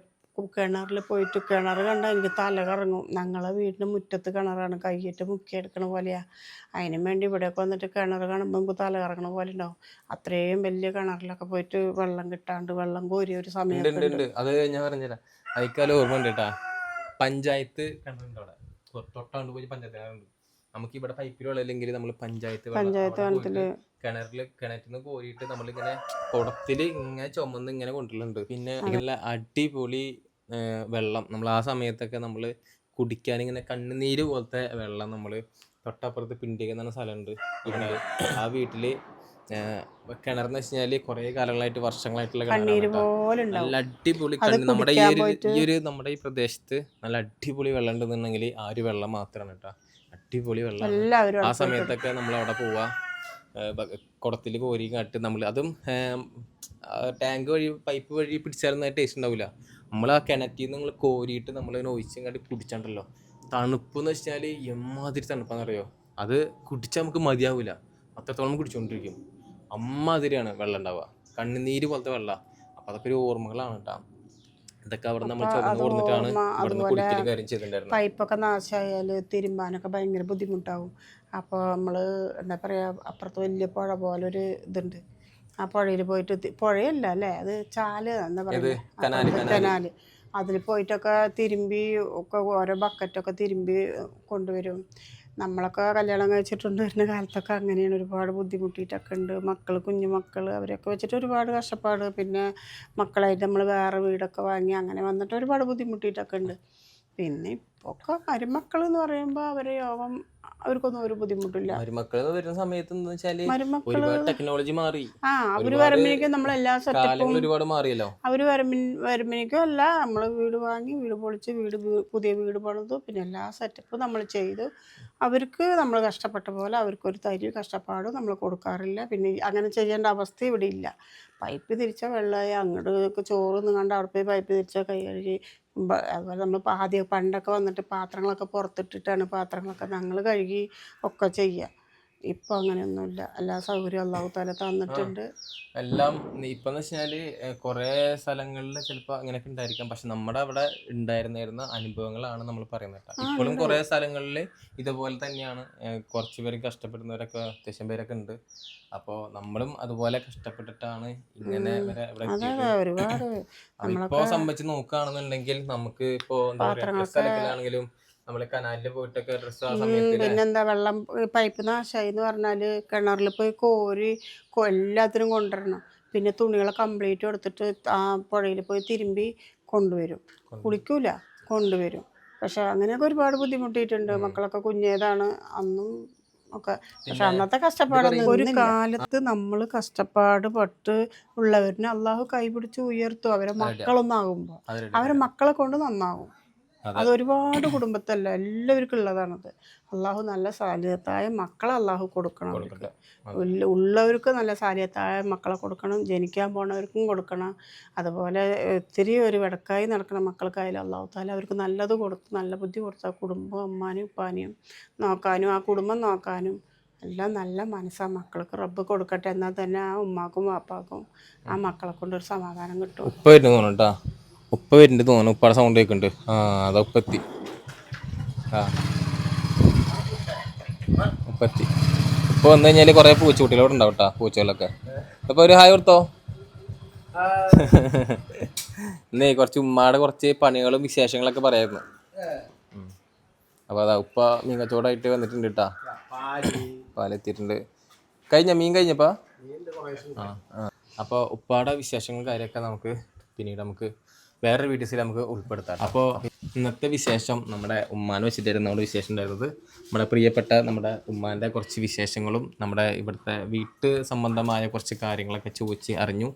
കിണറിൽ പോയിട്ട് കിണർ കണ്ടാൽ എനിക്ക് തല കറങ്ങും. ഞങ്ങളെ വീടിൻ്റെ മുറ്റത്ത് കിണറാണ്, കൈയിട്ട് മുക്കിയെടുക്കണ പോലെയാണ്. അതിനും വേണ്ടി ഇവിടെയൊക്കെ വന്നിട്ട് കിണർ കാണുമ്പോൾ നമുക്ക് തല കറങ്ങണ പോലെ ഉണ്ടാവും. അത്രയും വലിയ കിണറിലൊക്കെ പോയിട്ട് വെള്ളം കിട്ടാണ്ട് വെള്ളം കോരിയ ഒരു സമയത്ത് ഉണ്ട്. അത് ഞാൻ പറഞ്ഞുതരാം. അതിക്കാലം ഓർമ്മ ഉണ്ട് കേട്ടാ. പഞ്ചായത്ത് കിണറുണ്ട് അവിടെ, തൊട്ടാണ്ട് പോയി പഞ്ചായത്ത് കിണറുണ്ട്. നമുക്ക് ഇവിടെ പൈപ്പിൽ വെള്ളമില്ലെങ്കിൽ നമ്മൾ പഞ്ചായത്ത് വെള്ളത്തിൽ കിണറ്റിന്ന് കോരിയിട്ട് നമ്മളിങ്ങനെ കുടത്തിൽ ഇങ്ങനെ ചുമന്ന് ഇങ്ങനെ കൊണ്ടുവരുന്നുണ്ട്. പിന്നെ നല്ല അടിപൊളി വെള്ളം. നമ്മൾ ആ സമയത്തൊക്കെ നമ്മൾ കുടിക്കാൻ ഇങ്ങനെ കണ്ണുനീര് പോലത്തെ വെള്ളം നമ്മൾ തൊട്ടപ്പുറത്ത് പിണ്ടിക എന്ന് പറഞ്ഞ സ്ഥലമുണ്ട് ഇവിടെ. ആ വീട്ടില് കിണറെന്ന് വെച്ച് കഴിഞ്ഞാല് കുറെ കാലങ്ങളായിട്ട് വർഷങ്ങളായിട്ടുള്ള കിണറാണ്. നല്ല അടിപൊളി നമ്മുടെ നമ്മുടെ ഈ പ്രദേശത്ത് നല്ല അടിപൊളി വെള്ളം ഉണ്ടെന്നുണ്ടെങ്കിൽ ആ ഒരു വെള്ളം മാത്രമാണ് കേട്ടോ. അടിപൊളി വെള്ളം. ആ സമയത്തൊക്കെ നമ്മൾ അവിടെ പോവാ, കുടത്തിൽ കോരി കാട്ട് നമ്മൾ അതും ടാങ്ക് വഴി പൈപ്പ് വഴി പിടിച്ചാലും ടേസ്റ്റ് ഉണ്ടാവില്ല. നമ്മൾ ആ കിണറ്റിൽ നിന്ന് നമ്മൾ കോരിയിട്ട് നമ്മളിങ്ങനെ ഒഴിച്ചും കാട്ടി കുടിച്ചാണ്ടല്ലോ, തണുപ്പ് എന്ന് വെച്ചാൽ എമ്മാതിരി തണുപ്പാണെന്നറിയോ. അത് കുടിച്ചാൽ നമുക്ക് മതിയാവില്ല, അത്രത്തോളം കുടിച്ചുകൊണ്ടിരിക്കും. അമ്മാതിരിയാണ് വെള്ളം ഉണ്ടാവുക, കണ്ണുനീര് പോലത്തെ വെള്ളം. അപ്പം അതൊക്കെ ഒരു ഓർമ്മകളാണ് കേട്ടോ. ഇതൊക്കെ അവിടെ നമ്മൾ ചുമന്ന് കൊടുത്തിട്ടാണ് ഇവിടുന്ന് കുടിക്കലും കാര്യം ചെയ്തിട്ടുണ്ടായിരുന്നത്. പൈപ്പൊക്കെ നാശമായാൽ തിരുമ്പാനൊക്കെ ഭയങ്കര ബുദ്ധിമുട്ടാവും. അപ്പോൾ നമ്മൾ എന്താ പറയുക, അപ്പുറത്ത് വലിയ പുഴ പോലൊരു ഇതുണ്ട്. ആ പുഴയിൽ പോയിട്ട് പുഴയല്ല അല്ലേ, അത് ചാല് എന്താ പറയുക, കനാല്. അതിൽ പോയിട്ടൊക്കെ തിരുമ്പി ഒക്കെ ഓരോ ബക്കറ്റൊക്കെ തിരുമ്പി കൊണ്ടുവരും. നമ്മളൊക്കെ കല്യാണം കഴിച്ചിട്ടുണ്ട് വരുന്ന കാലത്തൊക്കെ അങ്ങനെയാണ്, ഒരുപാട് ബുദ്ധിമുട്ടിയിട്ടൊക്കെ ഉണ്ട്. കുഞ്ഞു മക്കൾ അവരൊക്കെ വെച്ചിട്ട് ഒരുപാട് കഷ്ടപ്പാട്. പിന്നെ മക്കളായിട്ട് നമ്മൾ വേറെ വീടൊക്കെ വാങ്ങി അങ്ങനെ വന്നിട്ട് ഒരുപാട് ബുദ്ധിമുട്ടിയിട്ടൊക്കെ ഉണ്ട്. പിന്നെ ഇപ്പോൾ മരുമക്കൾ എന്ന് പറയുമ്പോൾ അവരെ യോഗം അവർക്കൊന്നും ഒരു ബുദ്ധിമുട്ടില്ല. മരുമക്കൾ വരുന്ന സമയത്ത് എന്താ വെച്ചാൽ ടെക്നോളജി മാറി. അവര് വരുമ്പോഴേക്കും നമ്മളെല്ലാ സെറ്റപ്പും ഒരുപാട് മാറിയല്ലോ. അവര് വരുമ്പോഴേക്കും അല്ല, നമ്മൾ വീട് വാങ്ങി വീട് പൊളിച്ച് പുതിയ വീട് പണിതു, പിന്നെ എല്ലാ സെറ്റപ്പും നമ്മൾ ചെയ്തു. അവർക്ക് നമ്മൾ കഷ്ടപ്പെട്ട പോലെ അവർക്കൊരു തരി കഷ്ടപ്പാടും നമ്മൾ കൊടുക്കാറില്ല. പിന്നെ അങ്ങനെ ചെയ്യേണ്ട അവസ്ഥ ഇവിടെ ഇല്ല. പൈപ്പ് തിരിച്ചാൽ വെള്ളമായി അങ്ങോട്ട് ചോറ് കണ്ട് അവിടെ പോയി പൈപ്പ് തിരിച്ചാൽ കൈ കഴുകി. അതുപോലെ നമ്മൾ പണ്ടൊക്കെ വന്നിട്ട് പാത്രങ്ങളൊക്കെ പുറത്തിട്ടിട്ടാണ് പാത്രങ്ങളൊക്കെ ഞങ്ങൾ കഴുകി ഒക്കെ ചെയ്യുക. ഇപ്പം അങ്ങനെയൊന്നുമില്ല, എല്ലാ സൗകര്യവും അല്ലാഹു തആല തന്നിട്ടുണ്ട്. എല്ലാം ഇപ്പം എന്ന് വെച്ചാല് കുറേ സ്ഥലങ്ങളിൽ ചിലപ്പോൾ അങ്ങനെയൊക്കെ ഉണ്ടായിരിക്കാം. പക്ഷെ നമ്മുടെ അവിടെ ഉണ്ടായിരുന്ന അനുഭവങ്ങളാണ് നമ്മൾ പറയുന്നത്. ഇപ്പോഴും കുറേ സ്ഥലങ്ങളിൽ ഇതുപോലെ തന്നെയാണ്. കുറച്ച് പേര് കഷ്ടപ്പെടുന്നവരൊക്കെ അത്യാവശ്യം പേരൊക്കെ ഉണ്ട്. അപ്പോൾ നമ്മളും അതുപോലെ കഷ്ടപ്പെട്ടിട്ടാണ് ഇങ്ങനെ വരെ ഇവിടെ ഇപ്പോൾ സംബന്ധിച്ച് നോക്കുകയാണെന്നുണ്ടെങ്കിൽ നമുക്ക് ഇപ്പോൾ എന്താ പറയുക, സ്ഥലങ്ങളിലാണെങ്കിലും നമ്മള് കനാലിൽ പോയിട്ടൊക്കെ ഡ്രസ്സ് ആ സമയത്ത് പിന്നെന്താ വെള്ളം പൈപ്പ് നാശമായി എന്ന് പറഞ്ഞാൽ കിണറിൽ പോയി കോരി എല്ലാത്തിനും കൊണ്ടുവരണം. പിന്നെ തുണികളെ കംപ്ലീറ്റ് എടുത്തിട്ട് ആ പുഴയിൽ പോയി തിരുമ്പി കൊണ്ടുവരും. കുളിക്കൂല, കൊണ്ടുവരും. പക്ഷെ അങ്ങനെയൊക്കെ ഒരുപാട് ബുദ്ധിമുട്ടിയിട്ടുണ്ട്. മക്കളൊക്കെ കുഞ്ഞേതാണ് അന്നും ഒക്കെ. പക്ഷെ അന്നത്തെ കഷ്ടപ്പാടൊന്നും ഒരു കാലത്ത് നമ്മൾ കഷ്ടപ്പാട് പെട്ട് ഉള്ളവരിനെ അള്ളാഹു കൈപിടിച്ച് ഉയർത്തും. അവരെ മക്കളൊന്നാകുമ്പോൾ അവരെ മക്കളെ കൊണ്ട് നന്നാകും. അതൊരുപാട് കുടുംബത്തല്ല, എല്ലാവർക്കും ഉള്ളതാണത്. അള്ളാഹു നല്ല സാലിഹത്തായ മക്കളെ അള്ളാഹു കൊടുക്കണം. ഉള്ളവർക്ക് നല്ല സാലിഹത്തായ മക്കളെ കൊടുക്കണം, ജനിക്കാൻ പോണവർക്കും കൊടുക്കണം. അതുപോലെ ഒത്തിരി ഒരു വെടക്കായി നടക്കുന്ന മക്കൾക്കായാലും അള്ളാഹു താല അവർക്ക് നല്ലത് കൊടുത്ത് നല്ല ബുദ്ധി കൊടുത്താൽ കുടുംബം അമ്മാനും ഉപ്പാനെയും നോക്കാനും ആ കുടുംബം നോക്കാനും എല്ലാം നല്ല മനസ്സാ മക്കൾക്ക് റബ്ബ് കൊടുക്കട്ടെ. എന്നാൽ തന്നെ ആ ഉമ്മാക്കും വാപ്പാക്കും ആ മക്കളെ കൊണ്ടൊരു സമാധാനം കിട്ടും. ഉപ്പ വരുന്നുണ്ട് തോന്നുന്നു. ഉപ്പാടെ സൗണ്ട് കേൾക്കുന്നുണ്ട്. അതാ ഉപ്പെത്തി. ഉപ്പെത്തി. ഉപ്പ വന്നു കഴിഞ്ഞാൽ കുറേ പൂച്ചക്കുട്ടികളോട് ഉണ്ടാവും കേട്ടോ, പൂച്ചകളൊക്കെ. അപ്പോൾ ഒരു ഹായ് കൊടുത്തോ. ഇന്നേ കുറച്ച് ഉമ്മാടെ കുറച്ച് പണികളും വിശേഷങ്ങളൊക്കെ പറയായിരുന്നു. അപ്പോൾ അതാ ഉപ്പ മീൻ കച്ചവടമായിട്ട് വന്നിട്ടുണ്ട് കേട്ടാ. പാലെത്തിയിട്ടുണ്ട്. മീൻ കഴിഞ്ഞപ്പാ. അപ്പോൾ ഉപ്പാടെ വിശേഷങ്ങളും കാര്യമൊക്കെ നമുക്ക് പിന്നീട് വേറൊരു വീഡിയോസിൽ നമുക്ക് ഉൾപ്പെടുത്താം. അപ്പോൾ ഇന്നത്തെ വിശേഷം നമ്മുടെ ഉമ്മാനെ വെച്ചിട്ടായിരുന്നു നമ്മുടെ വിശേഷം ഉണ്ടായിരുന്നത്. നമ്മുടെ പ്രിയപ്പെട്ട നമ്മുടെ ഉമ്മാൻ്റെ കുറച്ച് വിശേഷങ്ങളും നമ്മുടെ ഇവിടുത്തെ വീട്ട് സംബന്ധമായ കുറച്ച് കാര്യങ്ങളൊക്കെ ചോദിച്ച് അറിഞ്ഞു.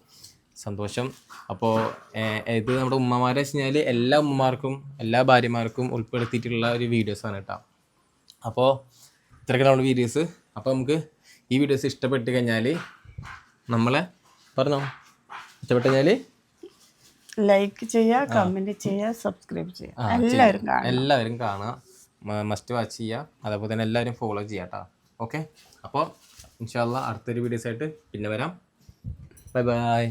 സന്തോഷം. അപ്പോൾ ഇത് നമ്മുടെ ഉമ്മമാരെ വെച്ച് കഴിഞ്ഞാൽ എല്ലാ ഉമ്മമാർക്കും എല്ലാ ഭാര്യമാർക്കും ഉൾപ്പെടുത്തിയിട്ടുള്ള ഒരു വീഡിയോസാണ് കേട്ടോ. അപ്പോൾ ഇത്രയൊക്കെ നമ്മുടെ വീഡിയോസ്. അപ്പോൾ നമുക്ക് ഈ വീഡിയോസ് ഇഷ്ടപ്പെട്ട് കഴിഞ്ഞാൽ നമ്മളെ ഇഷ്ടപ്പെട്ട് കഴിഞ്ഞാൽ ലൈക്ക് ചെയ്യുക, കമൻറ്റ് ചെയ്യുക, സബ്സ്ക്രൈബ് ചെയ്യുക. എല്ലാവരും കാണുക, മസ്റ്റ് വാച്ച് ചെയ്യുക. അതേപോലെ തന്നെ എല്ലാവരും ഫോളോ ചെയ്യുക കേട്ടോ. ഓക്കെ, അപ്പോൾ ഇൻഷാ അല്ലാഹ് അടുത്തൊരു വീഡിയോസ് ആയിട്ട് പിന്നെ വരാം. Bye bye.